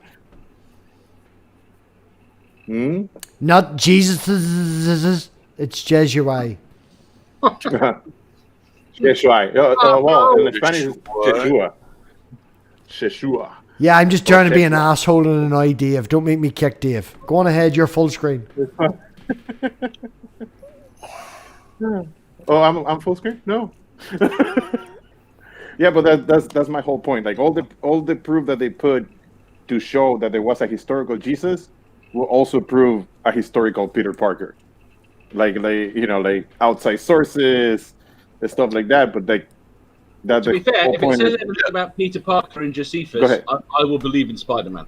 Hmm? Not Jesus. It's Jesuit. Yeshua. Well, in Spanish, it's Yeshua. Sheshua. Yeah, I'm just trying to be an Jesuit. asshole and annoy Dave. Don't make me kick Dave. Go on ahead. You're full screen. Oh, I'm full screen? No. Yeah, but that's my whole point. Like all the proof that they put to show that there was a historical Jesus will also prove a historical Peter Parker. Like outside sources and stuff like that. But like that To be the fair, whole if it point says is, anything about Peter Parker and Go Josephus, ahead. I will believe in Spider-Man.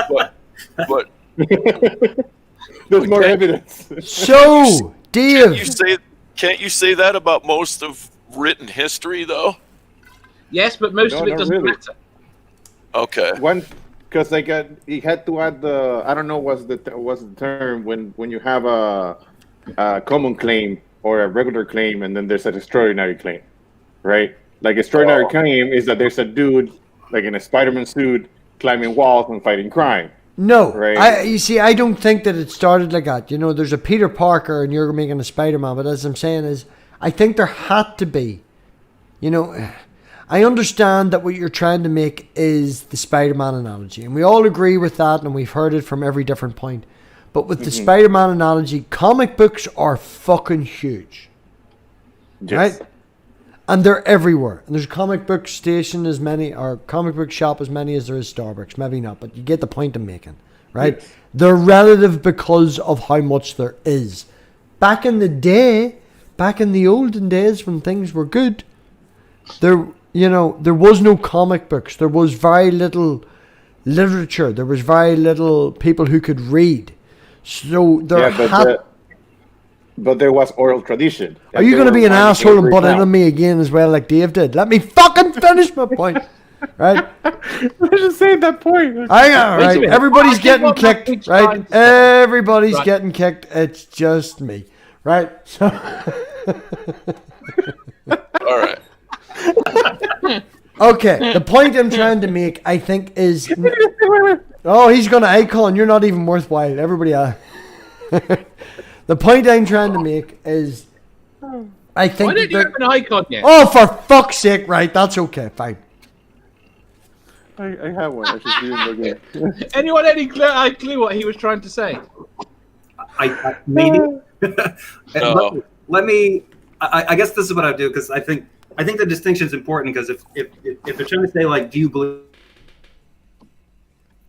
But there's more Okay. evidence. So, Dave. can't you say that about most of written history though? Yes, but most No, of it not doesn't really. matter. Okay. One, because like he had to add the I don't know what's the term when you have a common claim or a regular claim and then there's an extraordinary claim, right? Like extraordinary claim is that there's a dude like in a Spider-Man suit climbing walls and fighting crime. No, Right. you see, I don't think that it started like that. You know, there's a Peter Parker and you're making a Spider-Man, but as I'm saying is, I think there had to be. You know, I understand that what you're trying to make is the Spider-Man analogy, and we all agree with that, and we've heard it from every different point. But with the Spider-Man analogy, comic books are fucking huge, Yes. right? And they're everywhere. And there's a comic book station as many, or comic book shop as many as there is Starbucks. Maybe not, but you get the point I'm making, right? Yes. They're relative because of how much there is. Back in the day, back in the olden days when things were good, there was no comic books. There was very little literature. There was very little people who could read. So there But there was oral tradition. Are you going to be an asshole and butt in on me again as well, like Dave did? Let me fucking finish my point, right? I just saying that point. I know, Wait a right? minute. Everybody's I think getting what kicked, MathPig's trying right? to say- Everybody's Right. getting kicked. It's just me, right? So, All right. okay, the point I'm trying to make, I think, is... Oh, he's going to icon. You're not even worthwhile. Everybody else. The point I'm trying to make is... I think... Why don't you that- have an icon yet? Oh, for fuck's sake, right? That's okay, fine. I have one. I should do it again. Anyone any clue what he was trying to say? I maybe. No. Let me. I guess this is what I do because I think the distinction is important because if they're trying to say like, do you believe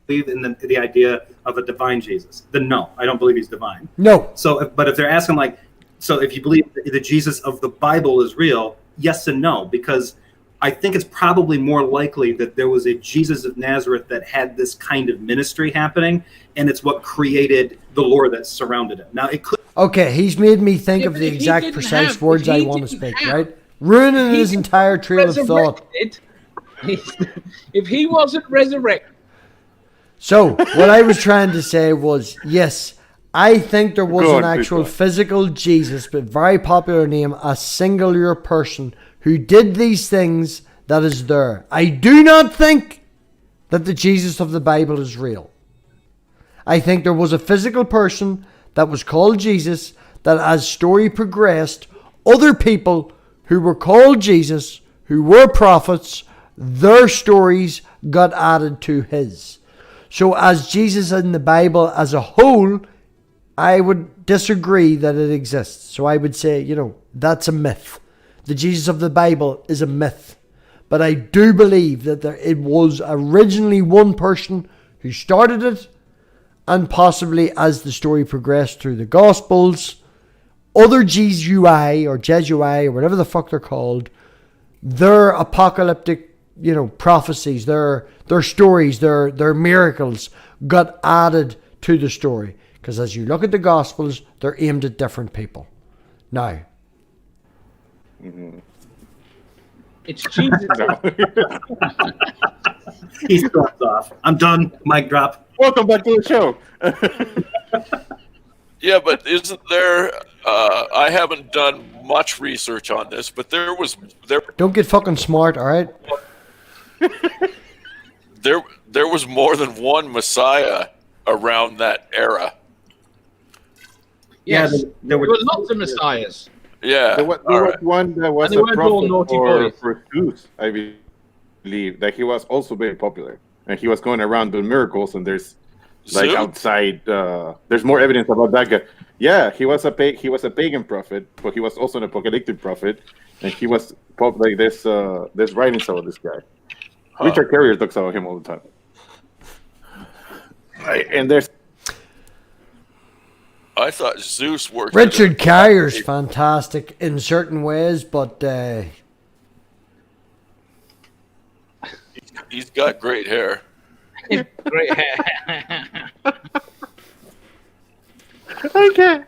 in the idea of a divine Jesus? Then no, I don't believe he's divine. No. So, but if they're asking like, so if you believe the Jesus of the Bible is real, yes and no, because I think it's probably more likely that there was a Jesus of Nazareth that had this kind of ministry happening, and it's what created the lore that surrounded it. Now, it could. Okay, he's made me think Yeah, of but the if he exact didn't precise have- words if I he want to didn't speak, have- right? Ruining he his entire trail of thought. If he wasn't resurrected, So, what I was trying to say was, yes, I think there was Go an on, please actual go on. physical Jesus, but very popular name, a singular person who did these things that is there. I do not think that the Jesus of the Bible is real. I think there was a physical person that was called Jesus that as story progressed other people who were called Jesus, who were prophets, their stories got added to his. So as Jesus in the Bible as a whole, I would disagree that it exists. So I would say, that's a myth. The Jesus of the Bible is a myth. But I do believe that it was originally one person who started it, and possibly as the story progressed through the Gospels, other Jesuit or Jesuit or whatever the fuck they're called, their apocalyptic, prophecies, their stories, their miracles got added to the story. Because as you look at the Gospels, they're aimed at different people. Now. It's Jesus. He storms off. I'm done. Mic drop. Welcome back to the show. Yeah, but isn't there? I haven't done much research on this, but there. Don't get fucking smart, all right? There was more than one Messiah around that era. Yes, Yeah, there were lots of messiahs. Yeah, There was one that was And they a weren't all prophet naughty boys. for Zeus, I believe, that he was also very popular, and he was going around doing miracles. And there's like Zeus? outside, there's more evidence about that guy. Yeah, he was a pagan prophet, but he was also an apocalyptic prophet, and he was like this. There's writings about this guy. Richard Carrier talks about him all the time. And there's. I thought Zeus worked. Richard Carrier's fantastic in certain ways, but He's got great hair. Great hair. Okay.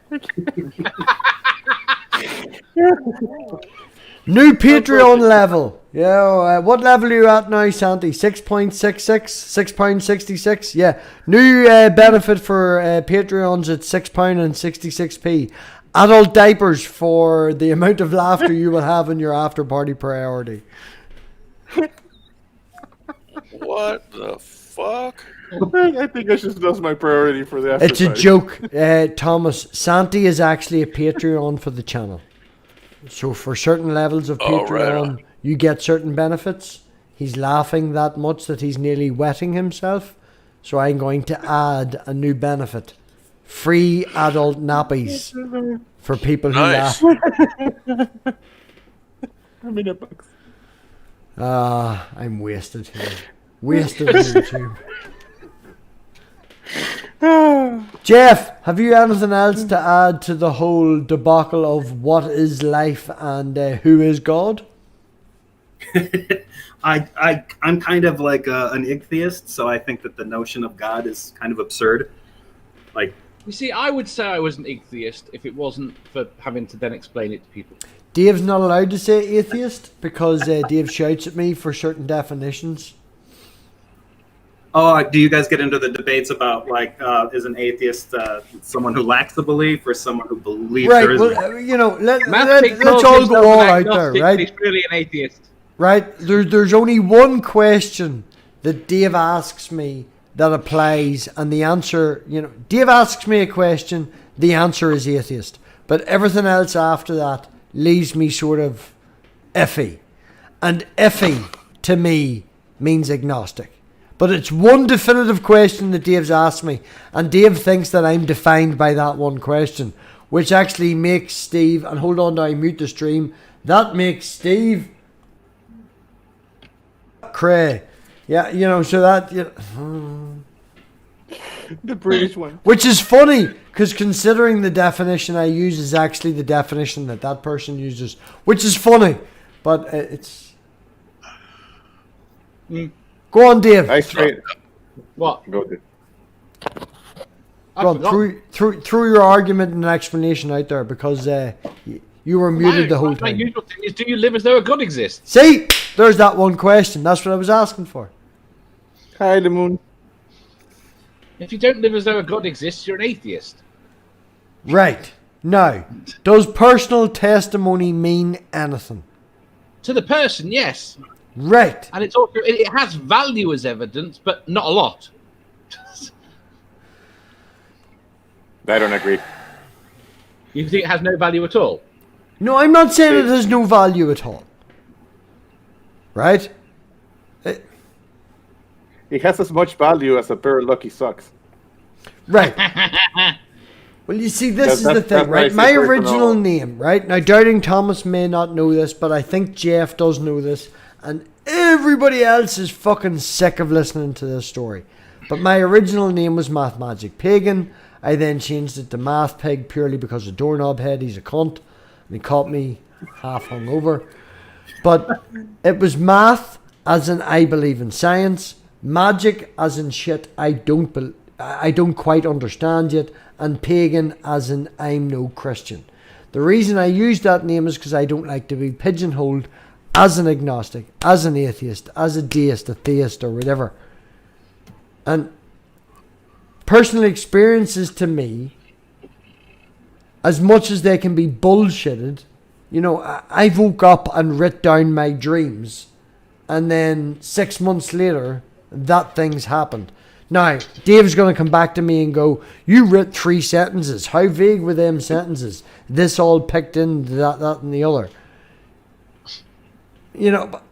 new Patreon level. Yeah, what level are you at now, Santi? 6.66? 6.66? Yeah. New benefit for Patreons at £6.66p. Adult diapers for the amount of laughter you will have in your after party priority. What the fuck? I think I should lose my priority for the after It's a party. joke, Thomas. Santi is actually a Patreon for the channel. So for certain levels of Oh, right Patreon, on. you get certain benefits. He's laughing that much that he's nearly wetting himself. So I'm going to add a new benefit. Free adult nappies for people who Nice. laugh. I'm in a box. I'm wasted here. Wasted YouTube. Jeff, have you anything else to add to the whole debacle of what is life and who is God? I'm kind of like an atheist, so I think that the notion of God is kind of absurd. Like, You see, I would say I was an atheist if it wasn't for having to then explain it to people. Dave's not allowed to say atheist because Dave shouts at me for certain definitions. do you guys get into the debates about like, is an atheist someone who lacks the belief or someone who believes Right, there is? well, let's MathPig all calls go all himself an out there, agnostic, but right? he's really an atheist. Right, there's only one question that Dave asks me that applies, and the answer, Dave asks me a question, the answer is atheist. But everything else after that leaves me sort of iffy. And iffy, to me, means agnostic. But it's one definitive question that Dave's asked me, and Dave thinks that I'm defined by that one question, which actually makes Steve, and hold on now, I mute the stream, that makes Steve cray. Yeah, so that, The British one. which is funny, because considering the definition I use is actually the definition that person uses, which is funny, but it's... Go on, Dave. I straight. What? Go there. I Go on, forgot. through your argument and explanation out there, because you were muted the whole My time. usual thing is, do you live as though a God exists? See, there's that one question. That's what I was asking for. Hi, the moon. If you don't live as though a God exists, you're an atheist. Right. Now, does personal testimony mean anything? To the person, yes. Right. And it's also, it has value as evidence, but not a lot. I don't agree. You think it has no value at all? No, I'm not saying it has no value at all. Right? It has as much value as a pair of lucky socks. Right. Well, you see, this is the thing, that's right? my My original personal- name, right? Now, Doubting Thomas may not know this, but I think Jeff does know this, and everybody else is fucking sick of listening to this story. But my original name was Math Magic Pagan. I then changed it to MathPig purely because of Doorknob Head. He's a cunt, and he caught me half hungover. But it was math as in I believe in science, magic as in shit I don't quite understand yet, and pagan as in I'm no Christian. The reason I use that name is because I don't like to be pigeonholed as an agnostic, as an atheist, as a deist, a theist, or whatever. And personal experiences to me, as much as they can be bullshitted, you know, I woke up and wrote down my dreams, and then 6 months later, that thing's happened. Now, Dave's going to come back to me and go, you wrote 3 sentences. How vague were them sentences? This all picked in that, and the other. You know, but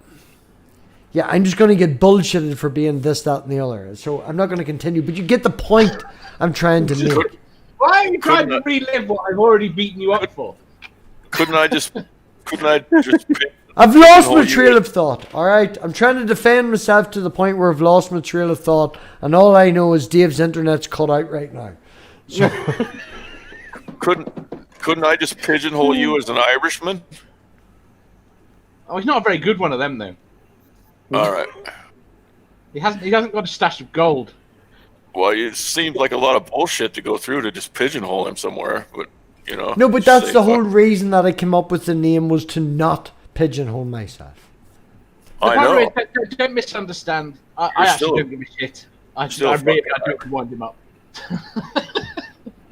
yeah, I'm just going to get bullshitted for being this, that, and the other. So I'm not going to continue, but you get the point I'm trying to make. Why are you trying to relive what I've already beaten you up for? Couldn't I just I've lost my trail of thought, alright? I'm trying to defend myself to the point where I've lost my trail of thought, and all I know is Dave's internet's cut out right now. So couldn't I just pigeonhole you as an Irishman? Oh, he's not a very good one of them, though. All right. He hasn't got a stash of gold. Well, it seemed like a lot of bullshit to go through to just pigeonhole him somewhere, but you know. no, but just that's say, the whole fuck. reason that I came up with the name, was to not pigeonhole myself. I By the way, know. don't misunderstand. I You're actually still- don't give a shit. I still really fucking don't wind him up.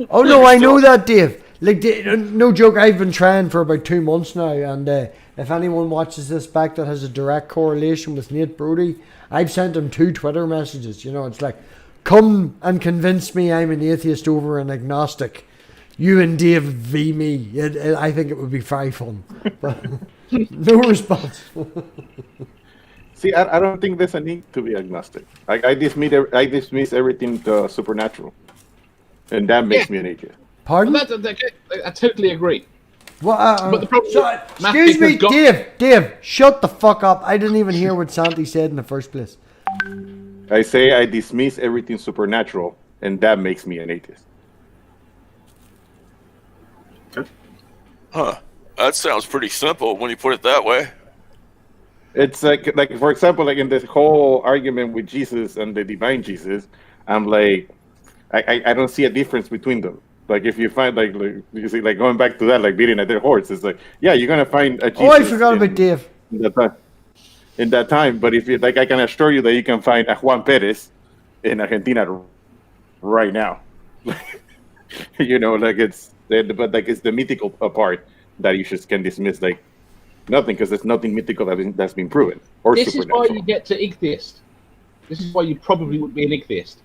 Oh no, I know that, Dave. Like, no joke, I've been trying for about 2 months now, and if anyone watches this back that has a direct correlation with Nate Brody, I've sent him 2 Twitter messages. You know, it's like, come and convince me I'm an atheist over an agnostic. You and Dave v me. I think it would be very fun. But no response. See, I don't think there's a need to be agnostic. I dismiss everything supernatural, and that makes me an atheist. Pardon? I totally agree. Well, But the problem excuse MathPig me, has got- Dave, shut the fuck up. I didn't even hear what Santi said in the first place. I say I dismiss everything supernatural, and that makes me an atheist. Huh. That sounds pretty simple when you put it that way. It's like for example, like in this whole argument with Jesus and the divine Jesus, I'm like, I don't see a difference between them. Like if you find like you see, like going back to that, like beating a dead horse, it's like, yeah, you're gonna find a Jesus. Oh, I forgot about Dave. In that time, but if you like, I can assure you that you can find a Juan Perez in Argentina right now. You know, like but like it's the mythical part that you just can dismiss like nothing, because there's nothing mythical that's been proven or This is supernatural. why you get to atheist. This is why you probably would be an atheist.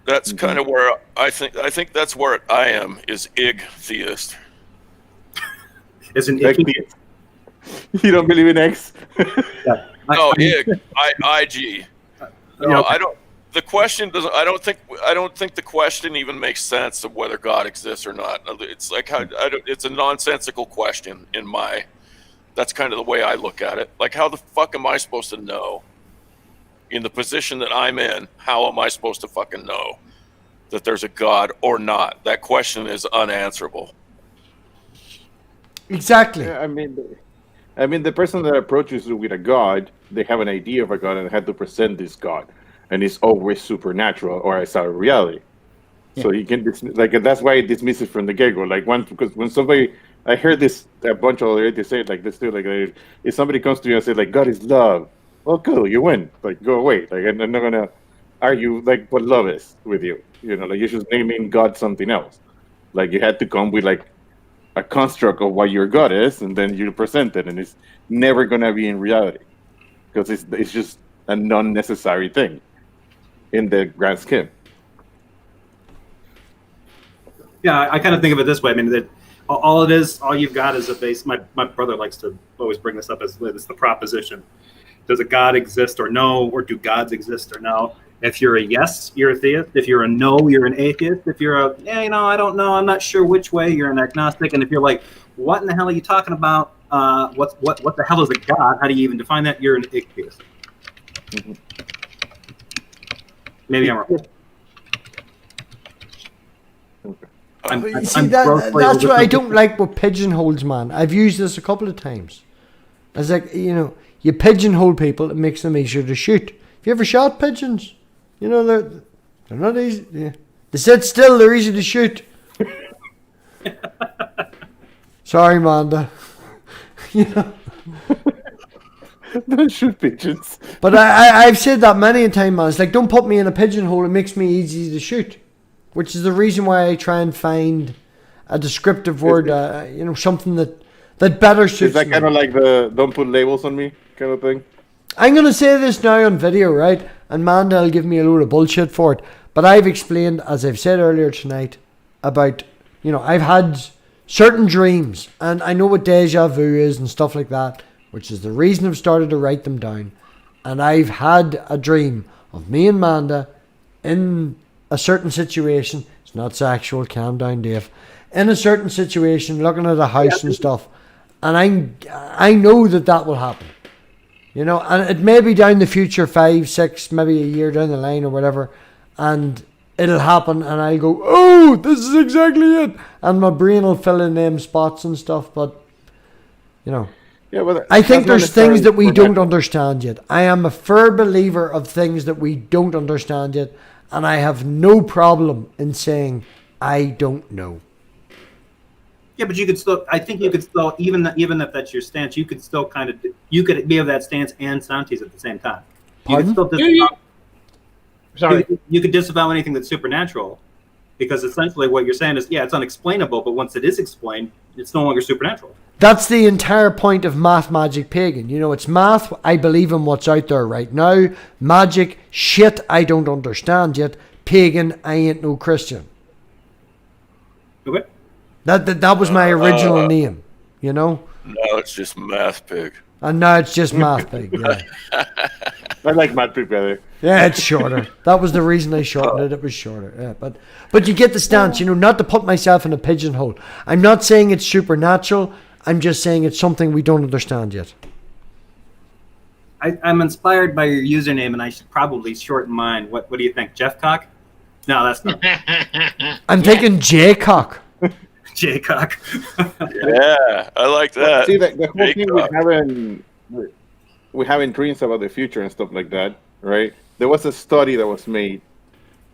That's kind of where I think that's where I am, is theist. Is an Like, icky. you don't believe in X? Yeah. No, IG. No, Okay. I don't. The question doesn't. I don't think the question even makes sense of whether God exists or not. It's like it's a nonsensical question in my. That's kind of the way I look at it. Like, how the fuck am I supposed to know? In the position that I'm in, how am I supposed to fucking know that there's a God or not? That question is unanswerable. Exactly. Yeah, I mean, the person that approaches you with a god, they have an idea of a god and they have to present this god, and it's always supernatural or it's our reality. So you can that's why I dismiss it from the get-go. Like because when somebody, I heard this a bunch of other atheists say it like this too. Like if somebody comes to you and says like God is love, well, cool, you win. Like go away. Like I'm not gonna argue like what love is with you. You know, like you're just naming God something else. Like you had to come with like a construct of what your God is, and then you present it, and it's never gonna be in reality because it's just a non-necessary thing in the grand scheme. Yeah, I kind of think of it this way. I mean, that All it is, all you've got is a base. My brother likes to always bring this up as it's the proposition. Does a God exist or no? Or do gods exist or no? If you're a yes, you're a theist. If you're a no, you're an atheist. If you're a, I don't know, I'm not sure which way, you're an agnostic. And if you're like, what in the hell are you talking about? What the hell is a God? How do you even define that? You're an atheist. Mm-hmm. Maybe I'm wrong. That's what I don't like with pigeonholes, man. I've used this a couple of times. It's like, you pigeonhole people, it makes them easier to shoot. Have you ever shot pigeons? They're not easy. Yeah. They sit still, they're easy to shoot. Sorry, Manda. Don't shoot pigeons. But I've said that many a time, man. It's like, don't put me in a pigeonhole, it makes me easy to shoot. Which is the reason why I try and find a descriptive word, something that better suits me. Is that kind of like the don't put labels on me kind of thing? I'm going to say this now on video, right? And Manda will give me a load of bullshit for it. But I've explained, as I've said earlier tonight, about, I've had certain dreams. And I know what deja vu is and stuff like that, which is the reason I've started to write them down. And I've had a dream of me and Manda in a certain situation. It's not sexual, calm down, Dave. In a certain situation, looking at a house and stuff. And I know that will happen. And it may be down the future, 5, 6, maybe a year down the line or whatever, and it'll happen, and I'll go, oh, this is exactly it, and my brain will fill in them spots and stuff, but, Yeah, well, I think there's things that we don't understand yet. I am a firm believer of things that we don't understand yet, and I have no problem in saying, I don't know. Yeah, but you could still. I think you could still, even if that's your stance, you could still you could be of that stance and Santi's at the same time. You could still Sorry, you could disavow anything that's supernatural, because essentially what you're saying is, it's unexplainable, but once it is explained, it's no longer supernatural. That's the entire point of math, magic, pagan. It's math. I believe in what's out there right now. Magic, shit, I don't understand yet. Pagan, I ain't no Christian. Okay. That was my original name, No, it's just MathPig. And now it's just MathPig, yeah. I like MathPig better. Yeah, it's shorter. That was the reason I shortened it. It was shorter, yeah. But you get the stance, not to put myself in a pigeonhole. I'm not saying it's supernatural. I'm just saying it's something we don't understand yet. I'm inspired by your username, and I should probably shorten mine. What do you think, Jeffcock? No, that's not. I'm thinking J-Cock. J-Cock. Yeah, I like that. See, the whole thing we having dreams about the future and stuff like that, right? There was a study that was made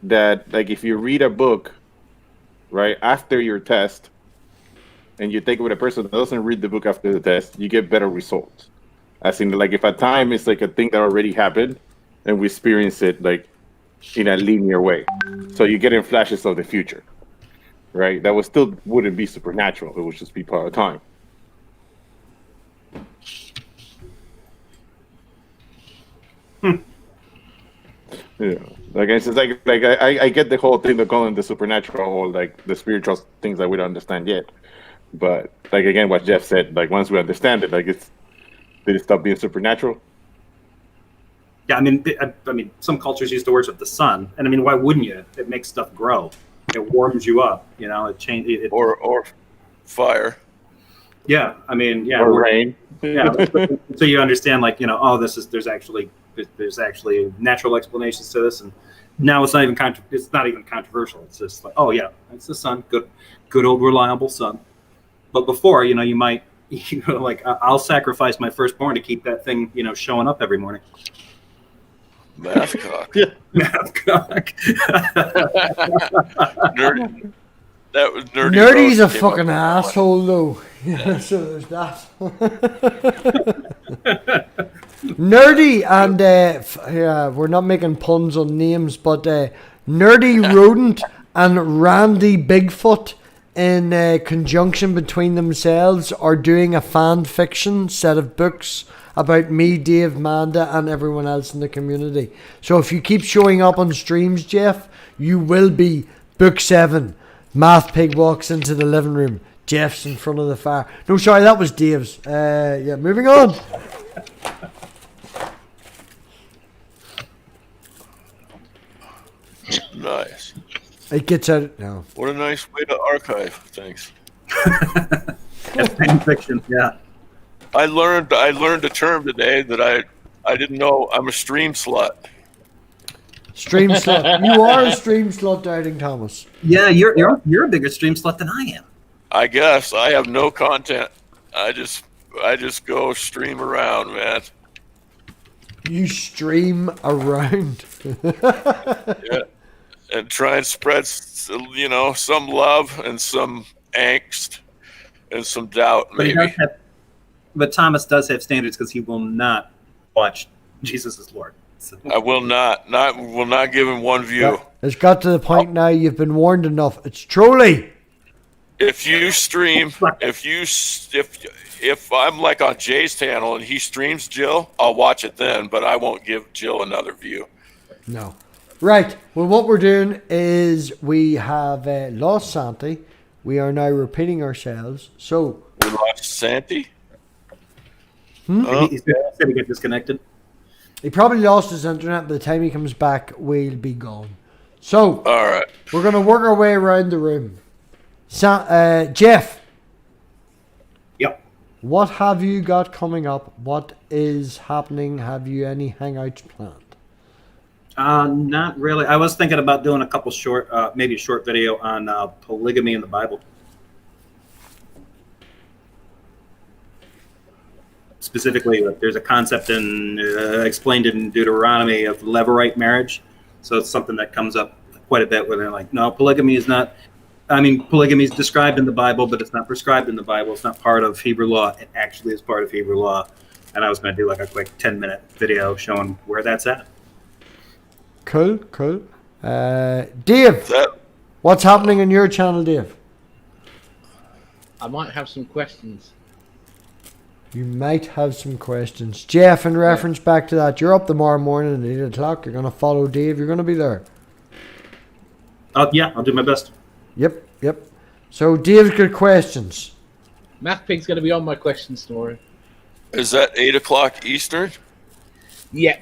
that, like, if you read a book, right, after your test, and you take it with a person that doesn't read the book after the test, you get better results. As in, like, if a time is like a thing that already happened, and we experience it, like, in a linear way. So you get in flashes of the future. Right, that wouldn't be supernatural. It would just be part of time. Yeah, like it's like I get the whole thing of calling the supernatural or like the spiritual things that we don't understand yet. But like again, what Jeff said, like once we understand it, like did it stop being supernatural? Yeah, I mean, some cultures use the worship the sun, and I mean, why wouldn't you? It makes stuff grow. It warms you up, it changes. Or fire. Yeah, I mean, yeah. Or rain. Yeah, so you understand, like, there's actually natural explanations to this, and now it's not even controversial. It's just like, oh yeah, it's the sun, good old reliable sun. But before, you might, like, I'll sacrifice my firstborn to keep that thing, showing up every morning. MathCock. Yeah. MathCock. That was nerdy. Nerdy's a fucking asshole, though. Yeah, so there's that. Nerdy and we're not making puns on names, but Nerdy Rodent and Randy Bigfoot, in conjunction between themselves, are doing a fan fiction set of books about me, Dave, Manda, and everyone else in the community. So if you keep showing up on streams, Jeff, you will be Book 7. MathPig walks into the living room. Jeff's in front of the fire. No, sorry, that was Dave's. Yeah, moving on. Nice. It gets out now. What a nice way to archive things. That's fan fiction. Yeah. I learned a term today that I didn't know. I'm a stream slut. Stream slut. You are a stream slut, Doubting Thomas. Yeah, you're a bigger stream slut than I am. I guess I have no content. I just go stream around, man. You stream around. Yeah. And try and spread, some love and some angst and some doubt, maybe. But Thomas does have standards because he will not watch Jesus is Lord. So. I will not give him one view. Yeah, it's got to the point now. You've been warned enough. It's truly. If you stream, if I'm like on Jay's channel and he streams Jill, I'll watch it then. But I won't give Jill another view. No. Right. Well, what we're doing is we have lost Santi. We are now repeating ourselves. So we lost Santi. He's going to get disconnected. He probably lost his internet. By the time he comes back, we'll be gone. So all right, we're going to work our way around the room. Jeff. Yep. What have you got coming up? What is happening? Have you any hangouts planned? Not really. I was thinking about doing a couple short, maybe a short video on polygamy in the Bible. Specifically, there's a concept explained in Deuteronomy of Levirate marriage. So it's something that comes up quite a bit where they're like, no, polygamy is not. I mean, polygamy is described in the Bible, but it's not prescribed in the Bible. It's not part of Hebrew law. It actually is part of Hebrew law. And I was going to do like a quick 10-minute video showing where that's at. Cool. Dave, what's happening on your channel, Dave? I might have some questions. You might have some questions. Jeff, in reference back to that, you're up tomorrow morning at 8 o'clock. You're going to follow Dave. You're going to be there. Yeah, I'll do my best. Yep. So, Dave's got questions. MathPig's going to be on my questions tomorrow. Is that 8 o'clock Eastern? Yeah.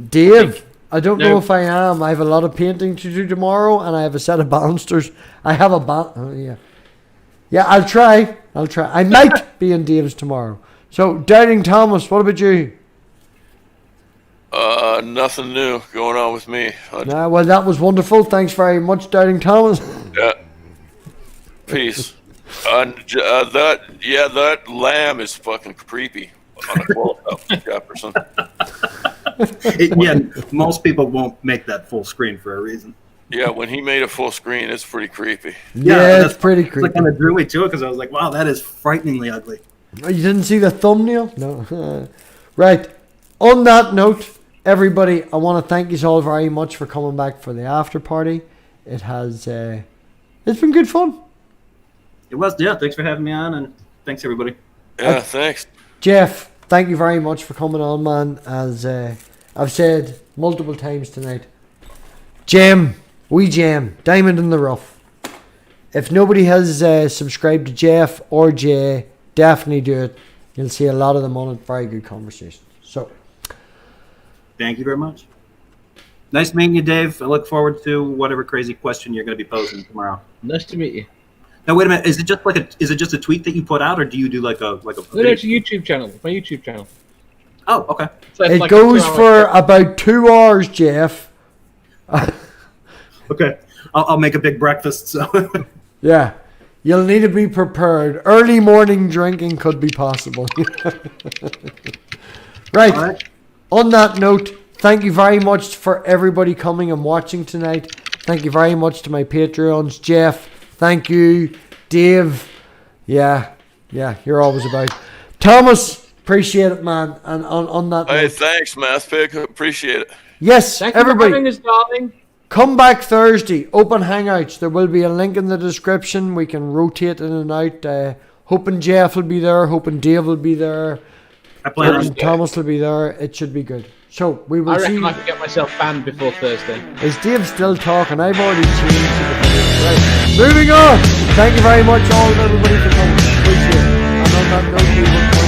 Dave, I don't know if I am. I have a lot of painting to do tomorrow, and I have a set of balusters. I have a Yeah, I'll try. I might be in Dave's tomorrow. So, Doubting Thomas, what about you? Nothing new going on with me. Well, that was wonderful. Thanks very much, Doubting Thomas. Yeah. Peace. That lamb is fucking creepy on a quote of Jefferson. Most people won't make that full screen for a reason. Yeah, when he made a full screen, it's pretty creepy. Yeah, it's pretty creepy. It kind of drew me to it because I was like, wow, that is frighteningly ugly. You didn't see the thumbnail? No. Right. On that note, everybody, I want to thank you all very much for coming back for the after party. It has, it's been good fun. It was, yeah. Thanks for having me on, and thanks everybody. Yeah, thanks. Jeff, thank you very much for coming on, man. As I've said multiple times tonight, Diamond in the rough. If nobody has subscribed to Jeff or Jay, definitely do it. You'll see a lot of them on it. Very good conversations. So, thank you very much. Nice meeting you, Dave. I look forward to whatever crazy question you're going to be posing tomorrow. Nice to meet you. Now wait a minute. Is it just a tweet that you put out, or do you do like a? No, it's a YouTube channel. My YouTube channel. Oh, okay. So it goes for about 2 hours, Jeff. Okay, I'll make a big breakfast. So yeah, you'll need to be prepared. Early morning drinking could be possible. Right. All right. On that note, thank you very much for everybody coming and watching tonight. Thank you very much to my Patreons, Jeff. Thank you, Dave. Yeah, you're always about. Thomas, appreciate it, man. And on that Hey, note, thanks, MathPig. Appreciate it. yes, Thank everybody. you for having us, darling. Come back Thursday, open hangouts. There will be a link in the description. We can rotate in and out. Hoping Jeff will be there. Hoping Dave will be there. I plan on. Thomas will be there. It should be good. So we will I see. reckon I could get myself banned before Thursday. Is Dave still talking? I've already changed to the right. Moving on. Thank you very much, all of everybody, for coming. Appreciate it. And on that note, we will